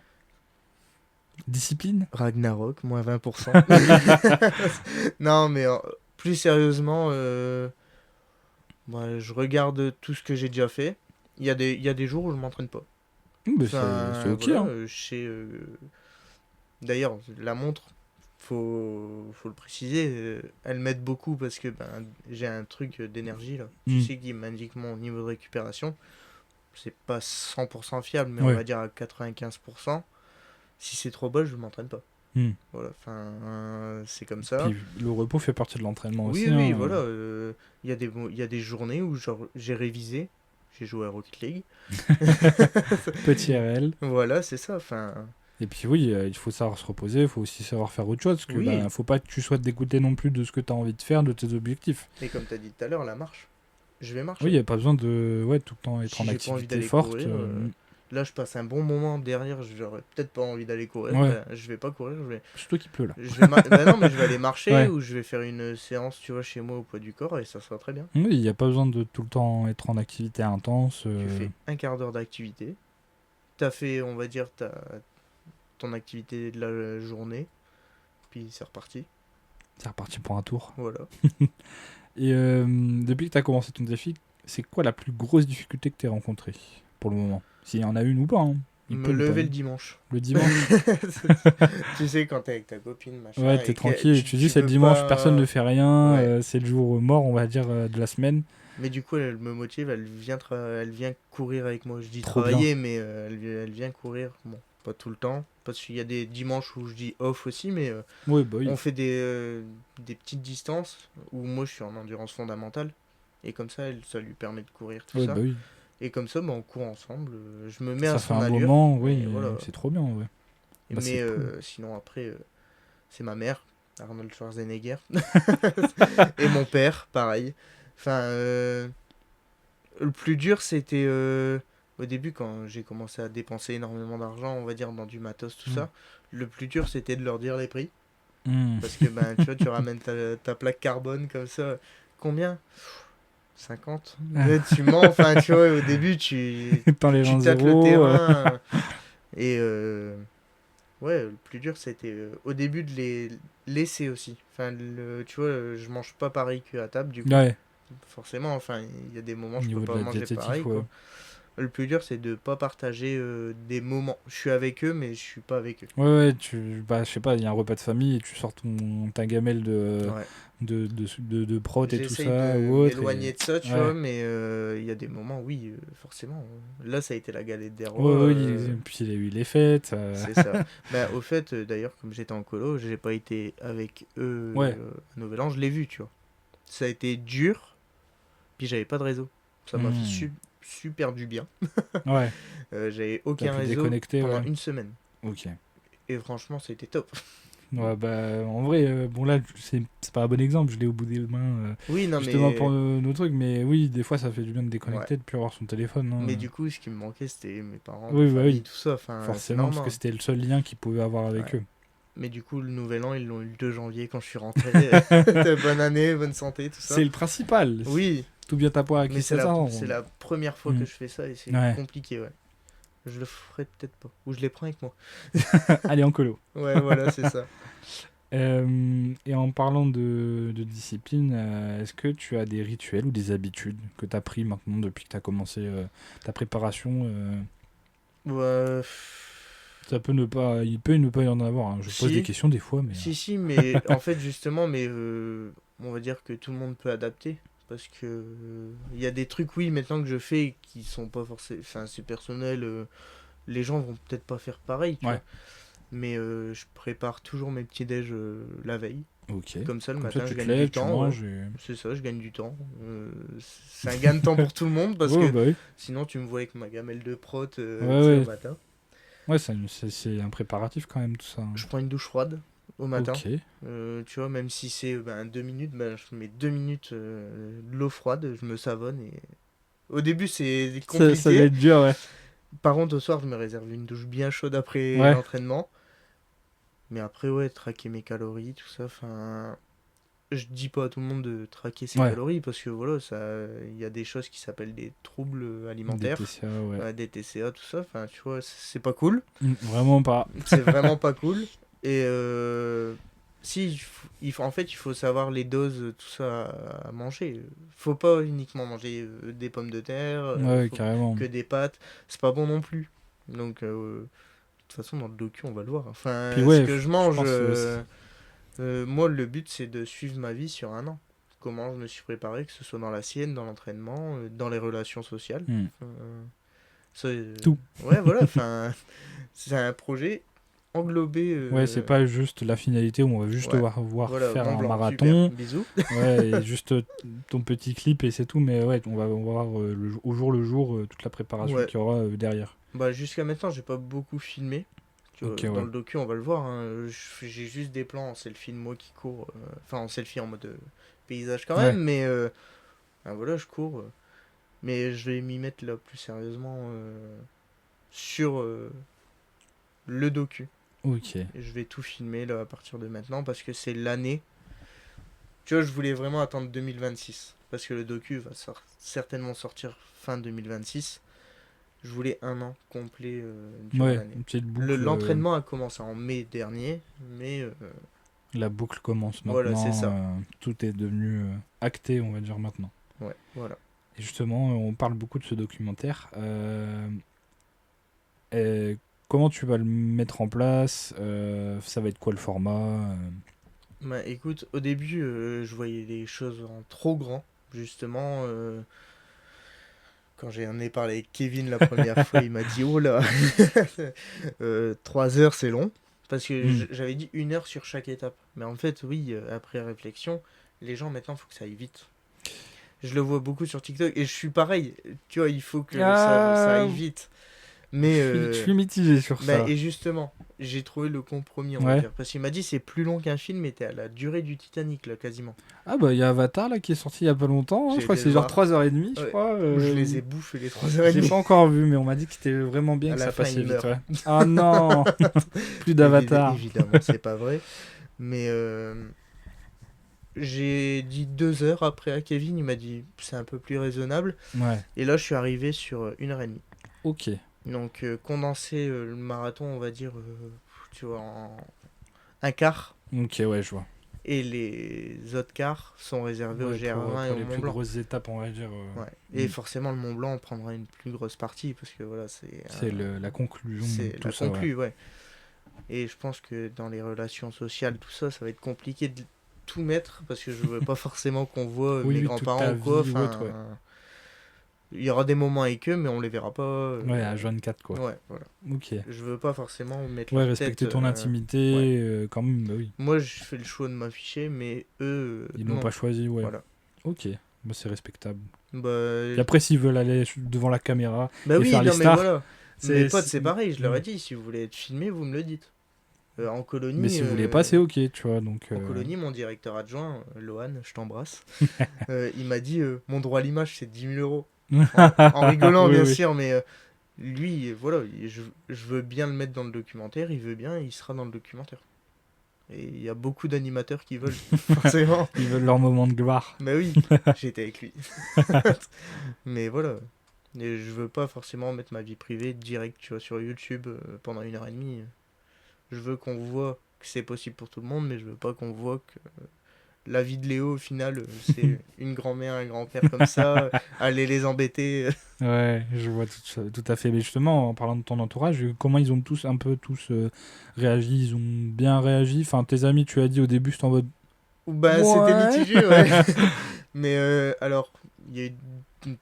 Discipline? Ragnarok, moins 20%. Non, mais plus sérieusement, je regarde tout ce que j'ai déjà fait. il y a des jours où je m'entraîne pas. Mais c'est Enfin, ok, voilà, hein. d'ailleurs, la montre, faut le préciser, elle m'aide beaucoup parce que ben, j'ai un truc d'énergie là. Tu Hmm. sais qui m'indique mon niveau de récupération. C'est pas 100% fiable, mais on Ouais. va dire à 95%. Si c'est trop bas, je m'entraîne pas. Hmm. Voilà, enfin, c'est comme ça. Puis le repos fait partie de l'entraînement Oui, aussi, oui, hein. voilà. Il y a des journées où genre, j'ai révisé, j'ai joué à Rocket League. Petit RL. Voilà, c'est ça. Enfin, Et puis oui, il faut savoir se reposer, il faut aussi savoir faire autre chose, parce que oui. bah, faut pas que tu sois dégoûté non plus de ce que tu as envie de faire, de tes objectifs. Et comme tu as dit tout à l'heure, la marche. Je vais Oui, il marcher. n'y a pas besoin de tout le temps être Si en j'ai pas envie activité d'aller forte. courir, là je passe un bon moment derrière, j'aurais peut-être pas envie d'aller courir, Ouais, ben je vais pas courir, c'est toi qui peux là. ben non mais je vais aller marcher Ouais. ou je vais faire une séance tu vois chez moi au poids du corps et ça sera très bien. Oui, il n'y a pas besoin de tout le temps être en activité intense. Tu fais un quart d'heure d'activité, t'as fait on va dire ton activité de la journée, puis c'est reparti. C'est reparti pour un tour. Voilà. Et depuis que tu as commencé ton défi, c'est quoi la plus grosse difficulté que tu as rencontrée pour le moment? S'il y en a une ou pas, hein. Il Me peut ne pas. lever le dimanche. Le dimanche? Tu sais quand t'es avec ta copine machin Ouais, t'es et que tranquille. Tu dis c'est le peux dimanche, personne ne pas fait rien, ouais. c'est le jour mort, on va dire, de la semaine. Mais du coup, elle me motive, elle vient courir avec moi. Je dis Trop bien. travailler, mais elle vient courir. Bon, pas tout le temps, parce qu'il y a des dimanches où je dis off aussi, mais Oui, bah oui. on fait des petites distances où moi je suis en endurance fondamentale. Et comme ça, ça lui permet de courir tout Ouais, ça. bah oui. Et comme ça, bah, on court ensemble. Je me mets à Ça fait son un allure. moment, oui, Et voilà. c'est trop bien, ouais. Bah c'est Mais cool. sinon, après, c'est ma mère, Arnold Schwarzenegger. Et mon père, pareil. Enfin, le plus dur, c'était au début quand j'ai commencé à dépenser énormément d'argent, on va dire, dans du matos, tout Mm. ça. Le plus dur, c'était de leur dire les prix. Mm. Parce que, ben, tu vois, tu ramènes ta plaque carbone comme ça. Combien 50. Tu mens, enfin, tu vois, au début, T'enlèves tu un tâtes le zéro. terrain. Et ouais, le plus dur, c'était au début de les laisser aussi. Enfin, tu vois, je mange pas pareil qu'à table, du coup. Ouais, Forcément, enfin, il y a des moments, au je peux niveau de pas la manger pareil, diététique, ouais. quoi. Le plus dur, c'est de pas partager des moments. Je suis avec eux, mais je suis pas avec eux. Ouais, ouais, bah, je sais pas, il y a un repas de famille et tu sors ta gamelle Ouais. de prot et tout J'essaye ça de ou autre. m'éloigner de ça, tu Ouais. vois, mais il y a des moments, oui, forcément. Là, ça a été la galette des rois. Ouais, oui, et puis il y a eu les fêtes. C'est ça. Bah, au fait, d'ailleurs, comme j'étais en colo, j'ai pas été avec eux Ouais. à Nouvel An, je l'ai vu, tu vois. Ça a été dur, puis j'avais pas de réseau. Ça m'a fait Hmm. super du bien. Ouais, J'avais t'as aucun pu réseau déconnecter, pendant ouais. une semaine. Ok. Et franchement, c'était top. Ouais, bah, en vrai, bon, là, c'est pas un bon exemple, je l'ai au bout des mains, Oui, non, justement pour mais... nos trucs, mais oui, des fois, ça fait du bien de Ouais. déconnecter, de plus avoir son téléphone, Mais hein. du coup, ce qui me manquait, c'était mes parents, ma Oui, bah famille, oui, tout ça. Enfin, c'est forcément, parce que normal. c'était le seul lien qu'ils pouvaient avoir avec Ouais. eux. Mais du coup, le nouvel an, ils l'ont eu le 2 janvier quand je suis rentré. Bonne année, bonne santé, tout C'est ça. le principal. Oui, Tout bien ta poire à mais qui c'est ça. c'est la première fois que Hmm. je fais ça et c'est Ouais. compliqué, ouais. Je le ferai peut-être pas. Ou je les prends avec moi. Allez, en colo. Ouais, voilà, c'est ça. Et en parlant de discipline, est-ce que tu as des rituels ou des habitudes que tu as pris maintenant depuis que tu as commencé ta préparation Ouais, Ça peut ne pas, il peut ne pas y en avoir, hein. Je pose des si, questions des fois, mais si, mais en fait, justement, mais on va dire que tout le monde peut adapter. Parce que il y a des trucs, oui, maintenant que je fais qui sont pas forcément. Enfin, c'est personnel. Les gens vont peut-être pas faire pareil, tu ouais. vois. Mais je prépare toujours mes petits déj la veille. Ok. Comme ça, le Comme ça, matin, tu je te gagne du lèves, tu temps, ouais. manges et. C'est ça, je gagne du temps. C'est un gain de temps pour tout le monde parce Ouais, que bah oui. sinon, tu me vois avec ma gamelle de prot, tu Ouais, sais, au ouais. matin. Ouais, c'est un préparatif quand même, tout ça, hein. Je prends une douche froide au matin. Ok. Tu vois, même si c'est 2 minutes, ben, je mets 2 minutes de l'eau froide, je me savonne et. Au début, c'est Ça doit compliqué. être dur, ouais. Par contre, au soir, je me réserve une douche bien chaude après Ouais. l'entraînement. Mais après, ouais, traquer mes calories, tout ça, enfin. Je dis pas à tout le monde de traquer ses Ouais. calories parce que voilà, il y a des choses qui s'appellent des troubles Des alimentaires, TCA, ouais. des TCA, tout ça, enfin, tu vois, c'est pas cool. Vraiment pas. C'est vraiment pas cool. Et Si, en fait, il faut savoir les doses, tout ça à manger. Faut pas uniquement manger des pommes de terre, Ouais, faut carrément. que des pâtes. C'est pas bon non plus. Donc, de toute façon, dans le docu, on va le voir. Puis Enfin, ce ouais, que je je mange, pense. moi, le but, c'est de suivre ma vie sur un an. Comment je me suis préparé, que ce soit dans la sienne, dans l'entraînement, dans les relations sociales. Hmm. Ça, Tout. ouais, voilà. Enfin, c'est un projet englobé. Ouais, c'est pas juste la finalité où on va juste Ouais. voir Voilà, faire Mont un Blanc, super, marathon. bisous. Ouais, et juste ton petit clip et c'est tout. Mais ouais, on va voir au jour le jour toute la préparation Ouais, qu'il y aura derrière. bah jusqu'à maintenant, j'ai pas beaucoup filmé. Tu vois, Ok, dans ouais. le docu, on va le voir, hein. J'ai juste des plans en selfie de moi qui court. Enfin, en selfie en mode paysage quand Ouais, même, mais voilà, je cours. Mais je vais m'y mettre là plus sérieusement sur le docu. ok. Et je vais tout filmer là à partir de maintenant parce que c'est l'année. Tu vois, je voulais vraiment attendre 2026 parce que le docu va certainement sortir fin 2026. Je voulais un an complet durant Ouais, l'année. une petite boucle. L'entraînement a commencé en mai dernier, mais La boucle commence voilà, c'est maintenant. ça. Tout est devenu acté, on va dire maintenant. Ouais, voilà. Et justement, on parle beaucoup de ce documentaire. Et comment tu vas le mettre en place? Ça va être quoi le format? Bah écoute, au début, je voyais les choses en trop grand, justement. Quand j'en ai parlé avec Kevin la première fois, il m'a dit, oh là, 3 heures c'est long. Parce que Hmm. j'avais dit 1 heure sur chaque étape. Mais en fait, oui, après réflexion, les gens maintenant, il faut que ça aille vite. Je le vois beaucoup sur TikTok et je suis pareil. Tu vois, il faut que ça Ah, aille vite. Mais, je suis mitigé sur bah, ça. et justement, j'ai trouvé le compromis, on va Ouais. dire. Parce qu'il m'a dit c'est plus long qu'un film, mais t'es à la durée du Titanic, là, quasiment. Ah bah il y a Avatar là qui est sorti il y a pas longtemps, hein. J'ai Je crois été que le c'est genre voir. 3h30, je Ouais. crois. Où je les ai bouffés les 3 heures et J'ai demie. pas encore vu, mais on m'a dit que c'était vraiment bien À que la ça fin, passait il vite, meurt. ouais. Ah non. Plus d'Avatar. Évidemment, c'est pas vrai. Mais j'ai dit 2 heures après à Kevin, il m'a dit c'est un peu plus raisonnable. Ouais, Et là, je suis arrivé sur 1 heure et demie. ok. Donc, condenser le marathon, on va dire, tu vois, en un quart. Ok, ouais, je vois. Et les autres quarts sont réservés au Ouais, GR20 et pour au les Mont plus Blanc. grosses étapes, on va dire. Ouais. Et Hmm. forcément, le Mont Blanc, on prendra une plus grosse partie parce que voilà, C'est la conclusion de c'est tout la ça, ouais. conclue, ouais. Et je pense que dans les relations sociales, tout ça, ça va être compliqué de tout mettre parce que je veux pas forcément qu'on voit Oui, mes oui, toute grands-parents ta ou quoi. vie ou Enfin, autre, ouais. il y aura des moments avec eux, mais on les verra pas. Ouais, à 24 quoi. Ouais, voilà. Ok. Je veux pas forcément mettre Ouais, leur tête. respecter ton Ouais. intimité, quand même, bah oui. Moi, je fais le choix de m'afficher, mais eux, Ils l'ont non. pas choisi, ouais. Voilà. Ok, bah c'est respectable. Bah, Puis après, s'ils veulent aller devant la caméra bah et oui, faire les non, mais stars, voilà. Mes c'est. potes, c'est pareil, je leur Hmm. ai dit, si vous voulez être filmé, vous me le dites. En Mais colonie, si vous voulez pas, c'est ok, tu vois, donc. en colonie, mon directeur adjoint, Lohan, je t'embrasse, il m'a dit mon droit à l'image, c'est 10 000 euros. En rigolant, Oui, bien oui. sûr, mais lui, voilà, je veux bien le mettre dans le documentaire, il veut bien, il sera dans le documentaire. Et il y a beaucoup d'animateurs qui veulent, forcément. Ils veulent leur moment de gloire. Mais oui, j'étais avec lui. Mais voilà. Et je veux pas forcément mettre ma vie privée direct, tu vois, sur YouTube pendant 1 heure et demie. Je veux qu'on voit que c'est possible pour tout le monde, mais je veux pas qu'on voit que la vie de Léo, au final, c'est une grand-mère, un grand-père comme ça, aller les embêter. Ouais, je vois tout à fait. Mais justement, en parlant de ton entourage, comment ils ont tous réagi? Ils ont bien réagi. Enfin, tes amis, tu as dit au début, c'était en mode. Bah, c'était Ouais. mitigé, ouais. Mais alors, il y a eu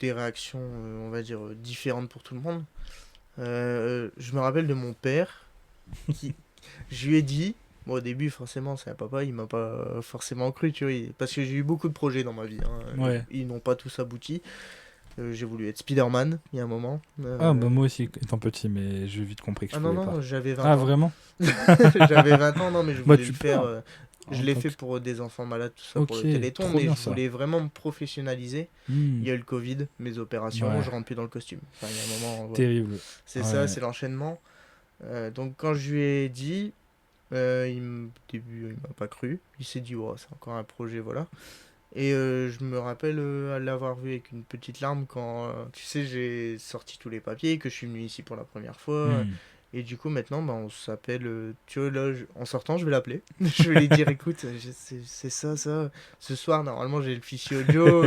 des réactions, on va dire, différentes pour tout le monde. Je me rappelle de mon père, qui, je lui ai dit, bon, au début, forcément, c'est un papa, il m'a pas forcément cru, tu vois, parce que j'ai eu beaucoup de projets dans ma vie, hein, Ouais. ils n'ont pas tous abouti. J'ai voulu être Spider-Man, il y a un moment. Ah, bah moi aussi, étant petit, mais j'ai vite compris que je Ah non, pouvais pas. non, j'avais 20 Ah, ans. vraiment? J'avais 20 ans, non, mais je Bah, voulais tu le peux, faire. hein, Je en l'ai tant fait que. pour des enfants malades, tout ça, pour Ok, le Téléthon, trop mais bien je ça. voulais vraiment me professionnaliser. Hmm. Il y a eu le Covid, mes opérations, Ouais, je rentre plus dans le costume. Enfin, il y a un moment, voilà. terrible. C'est ça, Ouais. c'est l'enchaînement. Donc, quand je lui ai dit, au début, il m'a pas cru. Il s'est dit, oh, c'est encore un projet, voilà. Et je me rappelle l'avoir vu avec une petite larme quand, tu sais, j'ai sorti tous les papiers, que je suis venu ici pour la première fois. Hmm. Et du coup, maintenant, bah, on s'appelle. Tu vois, là, en sortant, je vais l'appeler. Je vais lui dire écoute, c'est ça, ça. Ce soir, normalement, j'ai le fichier audio.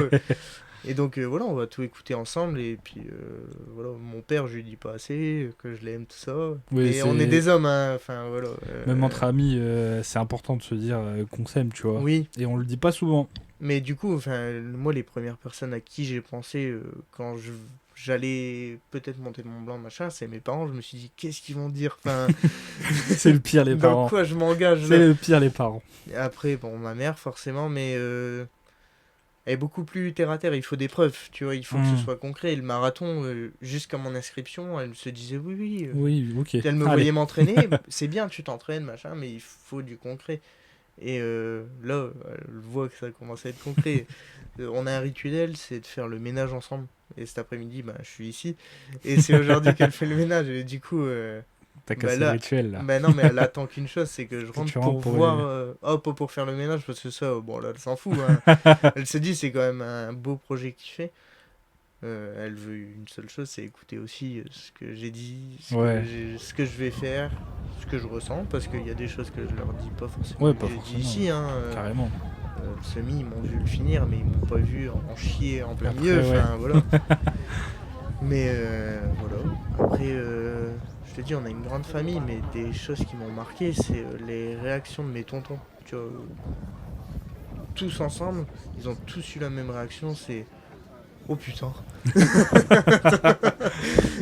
Et donc, voilà, on va tout écouter ensemble. Et puis, voilà, mon père, je lui dis pas assez, que je l'aime, tout ça. Oui, Mais on est c'est des hommes, hein. Enfin, voilà. même entre amis, c'est important de se dire qu'on s'aime, tu vois. Oui. Et on le dit pas souvent. Mais du coup, enfin, moi, les premières personnes à qui j'ai pensé quand j'allais peut-être monter le Mont Blanc, machin, c'est mes parents. Je me suis dit, qu'est-ce qu'ils vont dire? Enfin, C'est le pire, les dans parents. quoi je m'engage C'est là? le pire, les parents. Et après, bon, ma mère, forcément, mais elle est beaucoup plus terre à terre. Il faut des preuves, tu vois, il faut que ce soit concret. Et le marathon, jusqu'à mon inscription, elle se disait, oui, oui. Oui, ok. Elle me Allez. voyait m'entraîner, c'est bien, tu t'entraînes, machin, mais il faut du concret. Et là, elle voit que ça commence à être concret. On a un rituel, c'est de faire le ménage ensemble. Et cet après-midi, bah, je suis ici. Et c'est aujourd'hui qu'elle fait le ménage. Et du coup, T'as bah cassé le là, rituel, là. bah non, mais elle attend qu'une chose, c'est que je Que rentre tu pour rentres pour voir, pas pour faire le ménage, parce que ça, bon, là, elle s'en fout, hein. Elle se dit, c'est quand même un beau projet qu'il fait. Elle veut une seule chose, c'est écouter aussi ce que j'ai dit, ce que je vais faire, ce que je ressens, parce qu'il y a des choses que je leur dis pas forcément. Ouais, pas J'ai dit forcément. ici, hein. Carrément. Semi, ils m'ont vu le finir, mais ils m'ont pas vu en chier en plein Après, milieu. ouais. Enfin, voilà. Mais voilà. Après, je te dis, on a une grande famille, mais des choses qui m'ont marqué, c'est les réactions de mes tontons. Tu vois, tous ensemble, ils ont tous eu la même réaction, c'est oh putain.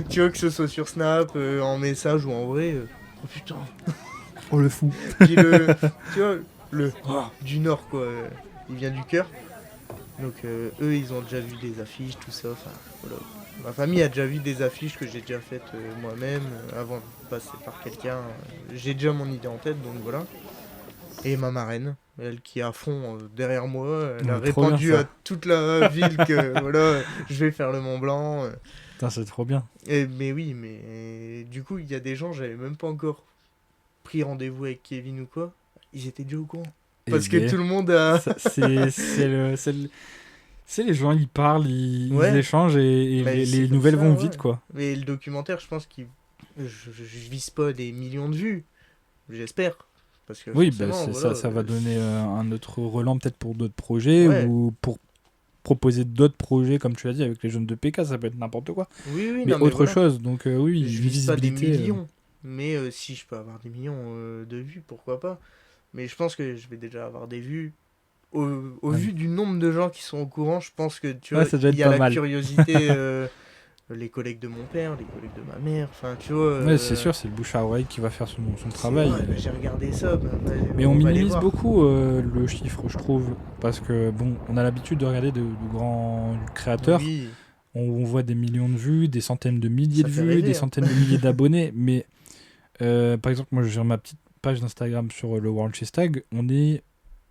Tu vois, que ce soit sur Snap, en message ou en vrai, oh putain. Oh, le fou. Puis tu vois, le du Nord, quoi. Il vient du cœur. Donc eux, ils ont déjà vu des affiches, tout ça. Enfin, voilà. Ma famille a déjà vu des affiches que j'ai déjà faites moi-même avant de passer par quelqu'un. J'ai déjà mon idée en tête, donc voilà. Et ma marraine, elle qui est à fond derrière moi, elle a Trop bien, répandu ça. à toute la ville que voilà, je vais faire le Mont Blanc. Putain, c'est trop bien. Mais oui, mais du coup, il y a des gens, j'avais même pas encore pris rendez-vous avec Kevin ou quoi. Ils étaient déjà au courant. Parce que tout le monde a. C'est les gens, ils parlent, ils Ouais. échangent et Mais c'est les comme nouvelles ça, vont ouais. vite, quoi. Mais le documentaire, je pense qu'il. Je vise pas des millions de vues. J'espère. Parce que Oui, bah, forcément, voilà, ça va donner un autre relan peut-être pour d'autres projets Ouais. ou pour proposer d'autres projets, comme tu l'as dit, avec les jeunes de PK, ça peut être n'importe quoi. Oui, oui, Mais non, mais autre voilà. chose, donc oui, Je une vise pas des visibilité. millions. Mais si je peux avoir des millions de vues, pourquoi pas. Mais je pense que je vais déjà avoir des vues. Au Ouais. vu du nombre de gens qui sont au courant, je pense que tu Ouais, vois, ça doit il être y a pas la mal. curiosité, les collègues de mon père, les collègues de ma mère, enfin tu vois. Ouais, c'est sûr, c'est le bouche à oreille qui va faire son travail. Ouais, bah, j'ai regardé ça, bah, Mais on va aller minimise voir. beaucoup le chiffre, je trouve, parce que bon, on a l'habitude de regarder de grands créateurs. Oui, On voit des millions de vues, des centaines de milliers ça de fait vues, rêver, des hein. centaines de milliers d'abonnés. Mais par exemple, moi j'ai ma petite page d'Instagram sur le World Chess Tag. On est,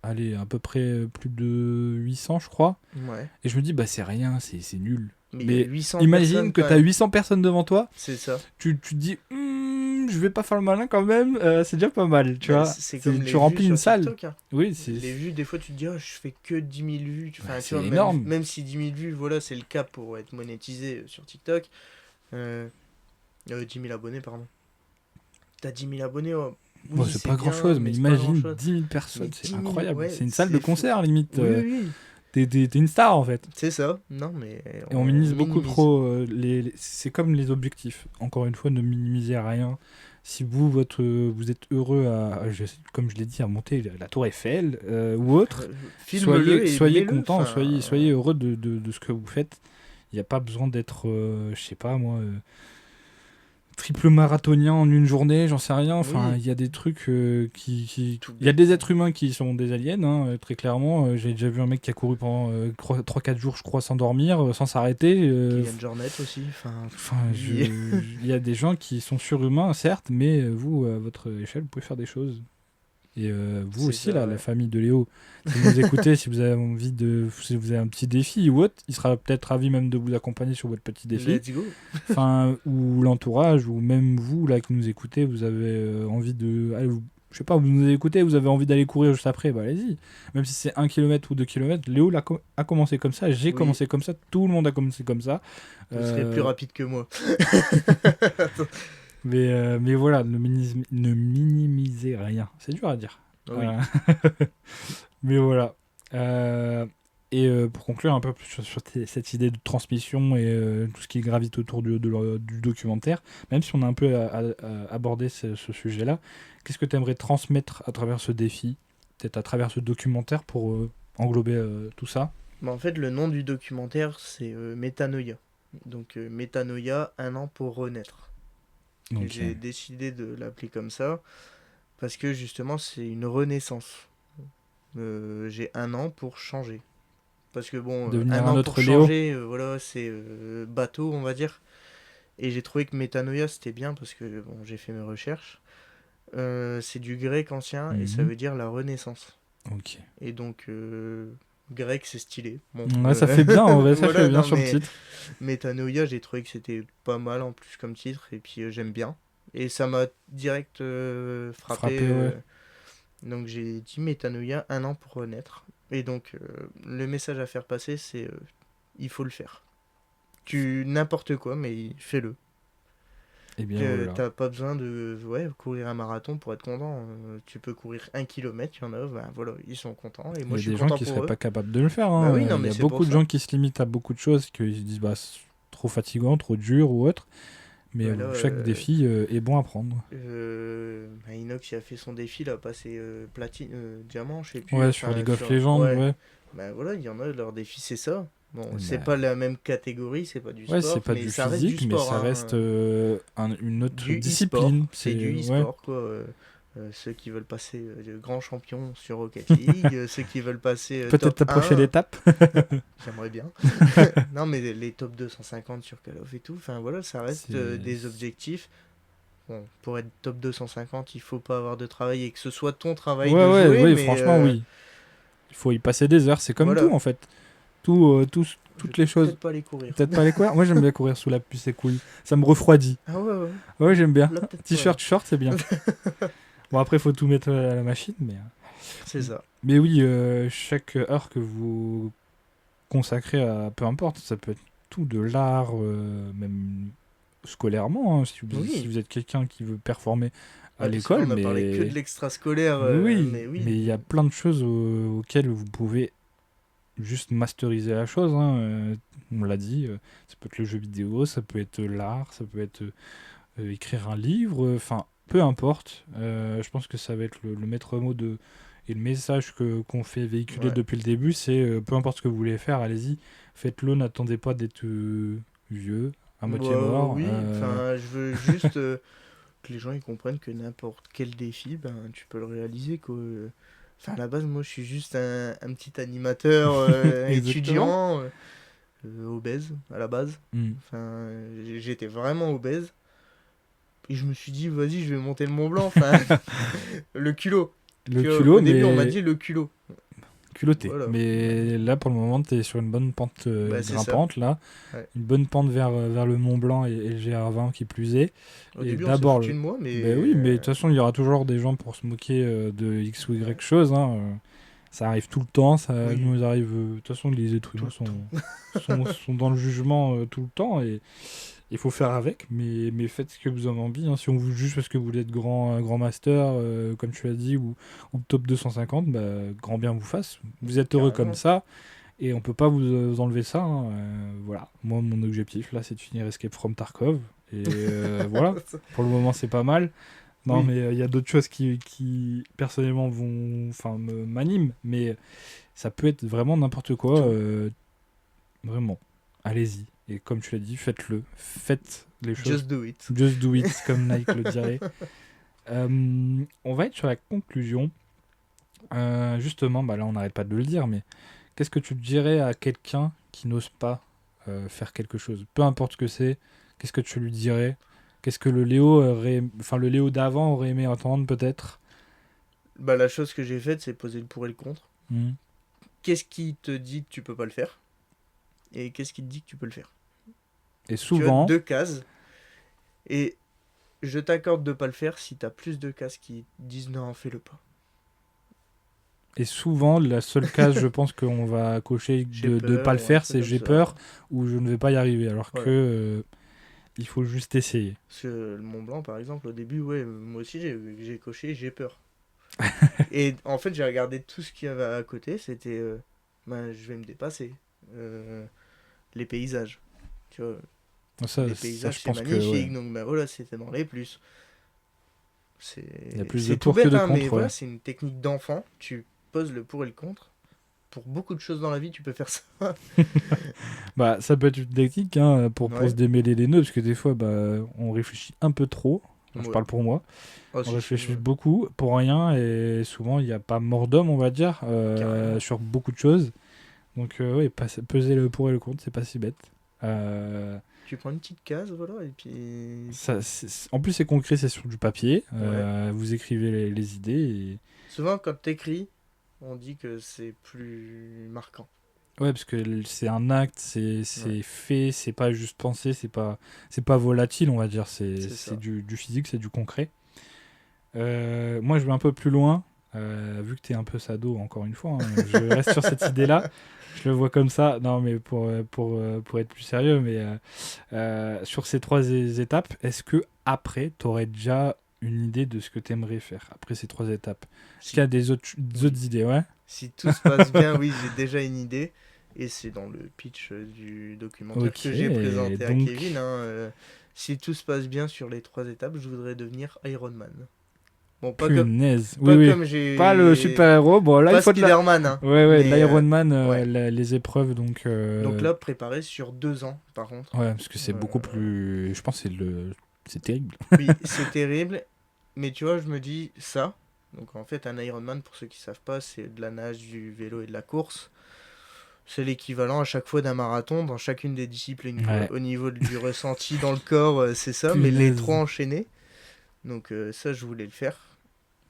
allez, à peu près plus de 800, je crois. Ouais. Et je me dis, bah c'est rien, c'est nul. Mais il y a Mais 800 imagine personnes que quand tu as même. 800 personnes devant toi. C'est ça. Tu te dis, je vais pas faire le malin quand même. C'est déjà pas mal, tu Bah, vois. c'est comme les Tu remplis vues une sur salle. TikTok, hein. Oui, c'est Les vues, des fois tu te dis, oh, je fais que 10 000 vues. Enfin, Bah, tu c'est vois, énorme. même si 10 000 vues, voilà, c'est le cap pour être monétisé sur TikTok. 10 000 abonnés, pardon. T'as 10 000 abonnés, oh, oui, Bon, c'est pas bien, grand chose, mais c'est pas imagine grand-chose. 10 000 personnes, Mais c'est 10 000, incroyable. ouais, C'est une salle c'est de fou. concert limite. Oui, oui, T'es une star en fait. c'est ça. Non, mais Et on minimise beaucoup minimise. trop. C'est comme les objectifs. Encore une fois, ne minimisez rien. Si vous êtes heureux comme je l'ai dit, à monter la tour Eiffel ou autre, Filme-le et soyez mets-le, content, enfin, soyez heureux de ce que vous faites. Il n'y a pas besoin d'être, je sais pas moi, triple marathonien en une journée, j'en sais rien. Enfin, Oui. il y a des trucs qui... Tout Il y a bête. des êtres humains qui sont des aliens, hein, très clairement. J'ai déjà vu un mec qui a couru pendant 3-4 jours, je crois, sans dormir, sans s'arrêter. Kylian Jornet aussi. Enfin, il- il y a des gens qui sont surhumains, certes, mais vous, à votre échelle, vous pouvez faire des choses. Et vous C'est aussi, ça, là, ouais. la famille de Léo, si vous nous écoutez, si vous avez si vous avez un petit défi ou autre, il sera peut-être ravi même de vous accompagner sur votre petit défi. Let's go. Enfin, ou l'entourage, ou même vous, là, qui nous écoutez, vous avez envie de... allez, je sais pas, vous nous écoutez, vous avez envie d'aller courir juste après, bah allez-y. Même si c'est 1 km ou 2 km, Léo a commencé comme ça, j'ai Oui. commencé comme ça, tout le monde a commencé comme ça. Vous serez plus rapide que moi. Mais voilà, ne minimisez rien. C'est dur à dire. Oui. Mais voilà. Euh, pour conclure un peu plus sur cette idée de transmission et tout ce qui gravite autour du documentaire, même si on a un peu abordé ce sujet-là, qu'est-ce que tu aimerais transmettre à travers ce défi, peut-être à travers ce documentaire pour englober tout ça? Bah, en fait, le nom du documentaire, c'est Métanoïa. Donc, Métanoïa, un an pour renaître. Et Donc, j'ai décidé de l'appeler comme ça parce que justement, c'est une renaissance. J'ai un an pour changer. Parce que bon, devenir un un an autre pour Léo. changer, voilà, c'est bateau, on va dire. Et j'ai trouvé que Métanoïa, c'était bien parce que bon, j'ai fait mes recherches. C'est du grec ancien et ça Mhm. veut dire la renaissance. Ok. Et donc, grec, c'est stylé. Bon, Ouais, ça fait bien, en vrai, ça fait voilà, bien non, sur le mais titre. Métanoïa, j'ai trouvé que c'était pas mal en plus comme titre, et puis j'aime bien. Et ça m'a direct frappé. Frappé, ouais. Donc j'ai dit Métanoïa, un an pour renaître. Et donc, le message à faire passer, c'est il faut le faire. N'importe quoi, mais fais-le. Et bien Que voilà. t'as pas besoin de courir un marathon pour être content. Tu peux courir 1 kilomètre, il y en a, ben voilà, ils sont contents. Et Il moi, y a je suis des gens content qui seraient pour eux. pas capables de le faire. Bah Hein. oui, non, Il y mais a c'est pour beaucoup de ça. gens qui se limitent à beaucoup de choses, qu'ils se disent bah, c'est trop fatigant, trop dur ou autre. Mais Bah là, chaque défi est bon à prendre. bah, Inox il a fait son défi, il a passé platine, diamant, je sais plus. Ouais, sur Enfin, League of Legends, ouais. ouais. Bah voilà, il y en a, leur défi c'est ça. Bon, c'est Bah, pas la même catégorie, c'est pas du ouais, c'est sport, pas mais du ça reste du physique, mais sport, ça hein. reste une autre Du e-sport, discipline. c'est C'est du ouais. e-sport quoi. Ceux qui veulent passer de grands champions sur Rocket League, ceux qui veulent passer Peut-être top ta prochaine 1, étape. j'aimerais bien. Non, mais les top 250 sur Call of et tout, enfin voilà, ça reste C'est des objectifs. Bon, pour être top 250, il faut pas avoir de travail et que ce soit ton travail ouais, de ouais, jouer, ouais. mais Franchement, oui. Il faut y passer des heures. C'est comme tout voilà. en fait. Je vais Toutes les choses. peut-être pas aller courir. Peut-être pas les courir. Moi, j'aime bien courir sous la pluie, c'est cool. Ça me refroidit. Ah ouais, ouais. Ouais, j'aime bien. Là, peut-être pas. T-shirt, short, c'est bien. Bon, après, il faut tout mettre à la machine, C'est ça. mais oui, chaque heure que vous consacrez à peu importe, ça peut être tout de l'art, même scolairement, hein, si Oui. vous êtes quelqu'un qui veut performer à Ouais, parce que là, l'école, on a parlé que de mais l'extrascolaire, oui, mais mais oui. il y a plein de choses auxquelles vous pouvez juste masteriser la chose. Hein, on l'a dit, ça peut être le jeu vidéo, ça peut être l'art, ça peut être écrire un livre, enfin, peu importe. Je pense que ça va être le maître mot et le message qu'on fait véhiculer Ouais. depuis le début, c'est peu importe ce que vous voulez faire, allez-y, faites-le, n'attendez pas d'être vieux, à moitié Bah, mort. oui, enfin, je veux juste que les gens ils comprennent que n'importe quel défi, ben, tu peux le réaliser, quoi. Enfin, à la base, moi, je suis juste un petit animateur Exactement. étudiant, obèse, à la base. Mm. Enfin, j'étais vraiment obèse. Et je me suis dit, vas-y, je vais monter le Mont Blanc. Enfin, le culot. Le Au culot, début, on m'a mais dit le culot. culotté. Voilà. Mais là, pour le moment, tu es sur une bonne pente Bah, c'est ça. grimpante, là. Ouais. Une bonne pente vers le Mont Blanc et le GR20 qui plus est. Au Et début, on s'est d'abord, foutu de moi, mais ben oui, mais de toute façon, il y aura toujours des gens pour se moquer de X ou ouais. Y chose. Hein. Ça arrive tout le temps, ça Oui, nous arrive. De toute façon, les êtres tout humains le temps. sont dans le jugement tout le temps et il faut faire avec. Mais faites ce que vous avez envie. Hein. Si on vous juge parce que vous êtes grand master, comme tu l'as dit, ou top 250, bah, grand bien vous fasse. Vous êtes heureux comme Carrément. ça. Et on peut pas vous enlever ça. Hein. Voilà. Moi, mon objectif, là, c'est de finir Escape from Tarkov. Et voilà. Pour le moment, c'est pas mal. Non, Oui, mais il y a d'autres choses qui personnellement, m'animent. Mais ça peut être vraiment n'importe quoi. tout. Vraiment. Allez-y. Et comme tu l'as dit, faites-le. Faites les choses. Just do it. Just do it, comme Nike le dirait. On va être sur la conclusion. Justement, bah là, on n'arrête pas de le dire, mais qu'est-ce que tu dirais à quelqu'un qui n'ose pas faire quelque chose? Peu importe ce que c'est, qu'est-ce que tu lui dirais? Qu'est-ce que le Léo d'avant aurait aimé entendre peut-être? Bah, la chose que j'ai faite, c'est poser le pour et le contre. Mhm. Qu'est-ce qui te dit que tu peux pas le faire? Et qu'est-ce qui te dit que tu peux le faire? Et Tu as souvent, 2 cases. Et je t'accorde de pas le faire si t'as plus de cases qui disent non, fais-le pas. la seule case, je pense qu'on va cocher J'ai de pas le peur ou un faire, truc c'est comme j'ai ça. peur ou je ne vais pas y arriver. Alors que Voilà. il faut juste essayer. Parce que le Mont Blanc, par exemple, au début, ouais, moi aussi, j'ai coché, j'ai peur. Et en fait, j'ai regardé tout ce qu'il y avait à côté, c'était, je vais me dépasser. Euh, les paysages, tu vois, Ça, les ça, paysages, je c'est pense que ouais. magnifique, donc voilà, c'était dans les plus. Il y a C'est plus de c'est tout pour que bête, de hein, mais contre, ouais. voilà, c'est une technique d'enfant. Tu poses le pour et le contre. Pour beaucoup de choses dans la vie, tu peux faire ça. Bah, ça peut être une technique hein, pour se Ouais, démêler les nœuds, parce que des fois, bah, on réfléchit un peu trop. Enfin, je ouais. parle pour moi. Oh, On si, si, réfléchit beaucoup pour rien, et souvent, il n'y a pas mort d'homme, on va dire, carrément. sur beaucoup de choses. Donc, oui, peser le pour et le contre, c'est pas si bête. Euh, Tu prends une petite case, voilà, et puis. En plus, c'est concret, c'est sur du papier. Ouais. Vous écrivez les idées. Et... Souvent, quand t'écris, on dit que c'est plus marquant. Ouais, parce que c'est un acte, Ouais, c'est fait, c'est pas juste pensé, c'est pas volatile, on va dire. c'est C'est ça. du physique, c'est du concret. Moi, je vais un peu plus loin. Vu que tu es un peu sado, encore une fois, hein, je reste sur cette idée-là. Je le vois comme ça. Non, mais pour être plus sérieux, mais sur ces trois étapes, est-ce que après, tu aurais déjà une idée de ce que tu aimerais faire après ces trois étapes? Est-ce qu'il y Si, a des oui. autres idées, ouais? Si tout se passe bien, oui, j'ai déjà une idée. Et c'est dans le pitch du documentaire Ok, que j'ai présenté à Kevin, donc, hein. Si tout se passe bien sur les 3 étapes, je voudrais devenir Iron Man. Bon, punaise. Oui, pas oui. comme Pas le j'ai. super-héros. Bon, là, il Pas faut de la. Spider-Man, hein. Ouais, ouais, Mais l'Iron Man, ouais. les épreuves, donc. Donc là, préparé sur 2 ans, par contre. Ouais, parce que c'est beaucoup Euh, plus. Je pense que c'est terrible. oui, c'est terrible. Mais tu vois, je me dis ça. Donc en fait, un Ironman, pour ceux qui savent pas, c'est de la nage, du vélo et de la course. C'est l'équivalent à chaque fois d'un marathon dans chacune des disciplines, quoi. Ouais, Au niveau du ressenti dans le corps, c'est ça, mais les trois punaise. enchaînés. Donc ça, je voulais le faire.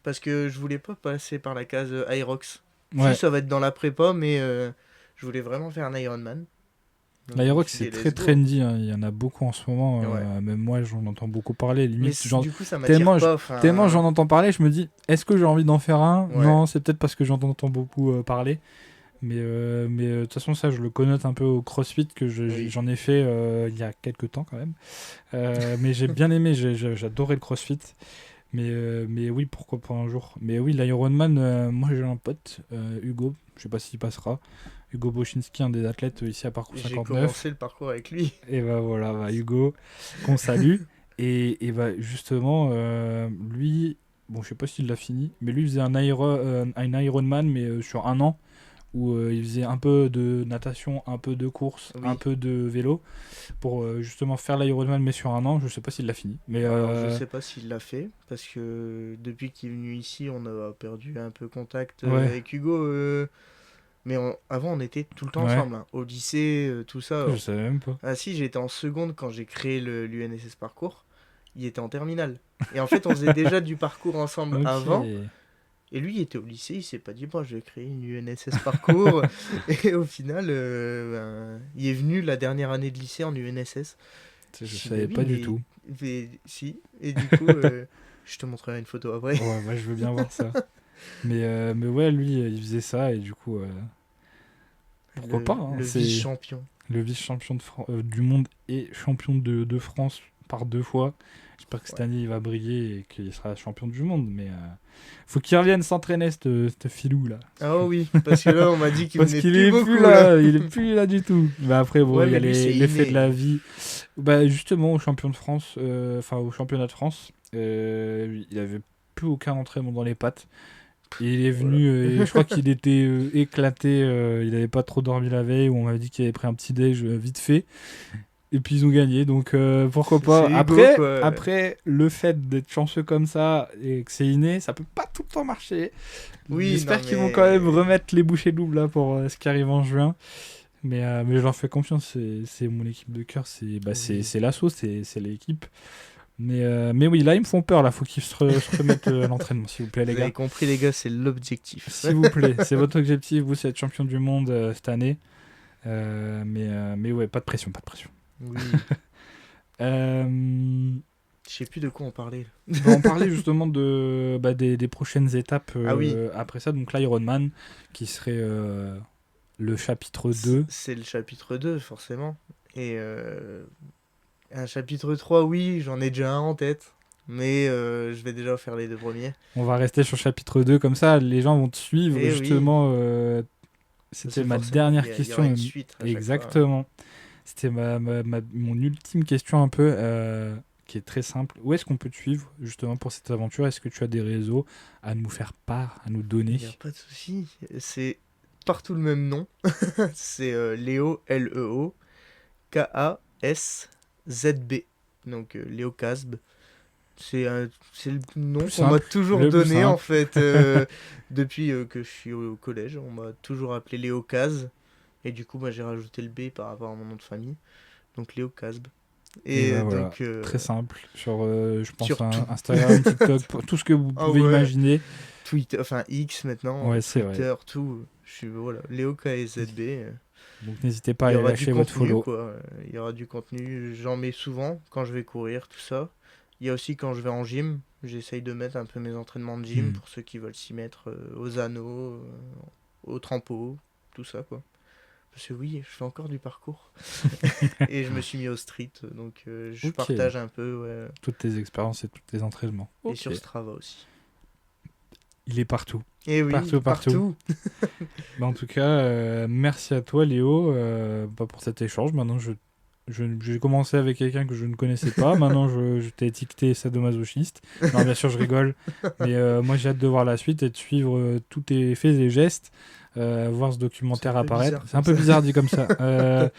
Parce que je voulais pas passer par la case Irox. Si, Ouais. ça va être dans la prépa, mais je voulais vraiment faire un Ironman. Donc je me L'Aerox, suis c'est dit, très let's go. trendy. Hein. Il y en a beaucoup en ce moment. Ouais. Même moi, j'en entends beaucoup parler. Mais Limite, du coup, ça m'attire tellement, pas. tellement Enfin, j'en entends parler, je me dis, est-ce que j'ai envie d'en faire un? ouais. Non, c'est peut-être parce que j'en entends beaucoup parler. Mais de toute façon, ça, je le connote un peu au CrossFit, que Oui. j'en ai fait il y a quelques temps quand même. Mais j'ai bien aimé, j'adorais le CrossFit. Mais oui, pourquoi pas un jour. Mais oui, l'Ironman, moi j'ai un pote, Hugo, je sais pas s'il passera. Hugo Bochinski, un des athlètes ici à Parcours J'ai 59. commencé le parcours avec lui. Et bah voilà, bah, Hugo, qu'on salue. Et bah justement, lui, bon, je sais pas s'il l'a fini, mais lui il faisait un Ironman, mais sur un an, où il faisait un peu de natation, un peu de course, un Oui. peu de vélo, pour justement faire l'Ironman, mais sur un an. Je sais pas s'il l'a fini. Mais Alors, je sais pas s'il l'a fait, parce que depuis qu'il est venu ici, on a perdu un peu contact ouais, avec Hugo. Mais avant, on était tout le temps ouais, ensemble, hein. Au lycée, tout ça. je savais même pas. Ah si, j'étais en seconde quand j'ai créé l'UNSS Parcours. Il était en terminale. Et en fait, on faisait déjà du parcours ensemble Ok. avant. Et lui, il était au lycée, il s'est pas dit, bon, je vais créer une UNSS Parcours. Et au final, il est venu la dernière année de lycée en UNSS. Je Je dis, mais savais oui, pas du tout. mais si. Et du coup, je te montrerai une photo après. Ouais, moi je veux bien voir ça. Mais ouais, lui, il faisait ça et du coup, pourquoi pas, hein. Le C'est vice-champion. le vice-champion du monde et champion de France par 2 fois. J'espère que cette Ouais. année il va briller et qu'il sera champion du monde. Mais faut qu'il revienne s'entraîner, ce filou là. Ah oh oui, parce que là, on m'a dit qu'il Parce venait qu'il plus est plus beaucoup, là. là, il est plus là du tout. Mais après, bon, Ouais, il y a mais lui, c'est l'effet de inné. la vie. Bah, justement, au champion de France, enfin au championnat de France, il avait plus aucun entraînement dans les pattes. Et il est Voilà. venu, et je crois qu'il était éclaté, il n'avait pas trop dormi la veille, ou on m'avait dit qu'il avait pris un petit déj vite fait. Et puis ils ont gagné, donc pourquoi pas. C'est Hugo, Après, quoi. après, le fait d'être chanceux comme ça et que c'est inné, ça peut pas tout le temps marcher. Oui, non, J'espère qu'ils vont quand même mais. remettre les bouchées doubles là pour ce qui arrive en juin. Mais je leur fais confiance, c'est mon équipe de cœur, Oui. c'est l'assaut, c'est l'équipe. Mais oui, là ils me font peur, là, faut qu'ils se remettent à l'entraînement, s'il vous plaît, les Vous avez gars. compris, les gars, c'est l'objectif. S'il vous plaît, c'est votre objectif, vous êtes champion du monde cette année. Mais ouais, pas de pression, pas de pression. Oui. Euh, Je sais plus de quoi on parlait, là. on parlait justement des prochaines étapes Ah oui, après ça, donc l'Ironman, qui serait le chapitre 2. c'est le chapitre 2 forcément. Et Un chapitre 3, oui, j'en ai déjà un en tête. Mais je vais déjà faire les deux premiers. On va rester sur chapitre 2, comme ça, les gens vont te suivre, Et oui, justement. parce C'était que ma forcément, dernière il y aura question. une suite à chaque fois. Exactement. C'était mon ultime question un peu, qui est très simple. Où est-ce qu'on peut te suivre, justement, pour cette aventure? Est-ce que tu as des réseaux à nous faire part, à nous donner? Il n'y a pas de souci. C'est partout le même nom. C'est Léo, Leo, Kaszb. Donc Léo Casb. C'est le nom Plus qu'on m'a simple, toujours le plus donné en simple. fait depuis que je suis au collège. On m'a toujours appelé Léo Caz. Et du coup, j'ai rajouté le B par rapport à mon nom de famille. Donc Léo Casb. Et Et ben voilà, donc très simple. Sur, je pense, sur tout. Instagram, TikTok, tout ce que vous Ah pouvez ouais. imaginer. Twitter, enfin X maintenant, Ouais, c'est vrai. Twitter, tout. Je suis voilà, Léo KSZB. Donc n'hésitez pas à Il y aller aura du lâcher votre contenu follow. quoi. Il y aura du contenu. J'en mets souvent quand je vais courir, tout ça. Il y a aussi quand je vais en gym. J'essaye de mettre un peu mes entraînements de gym Hmm. pour ceux qui veulent s'y mettre aux anneaux, au trampo, tout ça quoi. Parce que oui, je fais encore du parcours. Et je me suis mis au street, donc je Ok. partage un peu, ouais. Toutes tes expériences et tous tes entraînements. Et Ok. sur Strava aussi. Il est partout. Et oui, Partout, partout. Bah, en tout cas, merci à toi, Léo, pour cet échange. Maintenant, j'ai commencé avec quelqu'un que je ne connaissais pas. Maintenant, je t'ai étiqueté sadomasochiste. Non, bien sûr, je rigole. Mais moi, j'ai hâte de voir la suite et de suivre tous tes faits et gestes. Voir ce documentaire C'est un peu apparaître. bizarre C'est un comme peu ça. bizarre dit comme ça.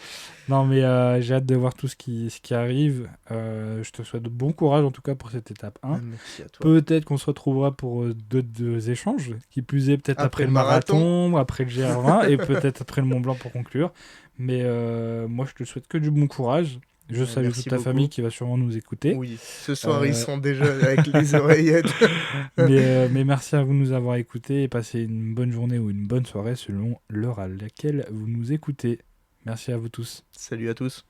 Non, mais j'ai hâte de voir tout ce qui arrive. Je te souhaite bon courage en tout cas pour cette étape 1. Merci à toi. Peut-être qu'on se retrouvera pour d'autres échanges, qui plus est peut-être après Après le le marathon. marathon, après le GR20 et peut-être après le Mont Blanc pour conclure. Mais moi, je te souhaite que du bon courage. Je salue toute Merci ta beaucoup. famille qui va sûrement nous écouter. Oui, ce soir ils Euh, sont déjà avec les oreillettes. mais merci à vous de nous avoir écoutés et passez une bonne journée ou une bonne soirée selon l'heure à laquelle vous nous écoutez. Merci à vous tous. Salut à tous.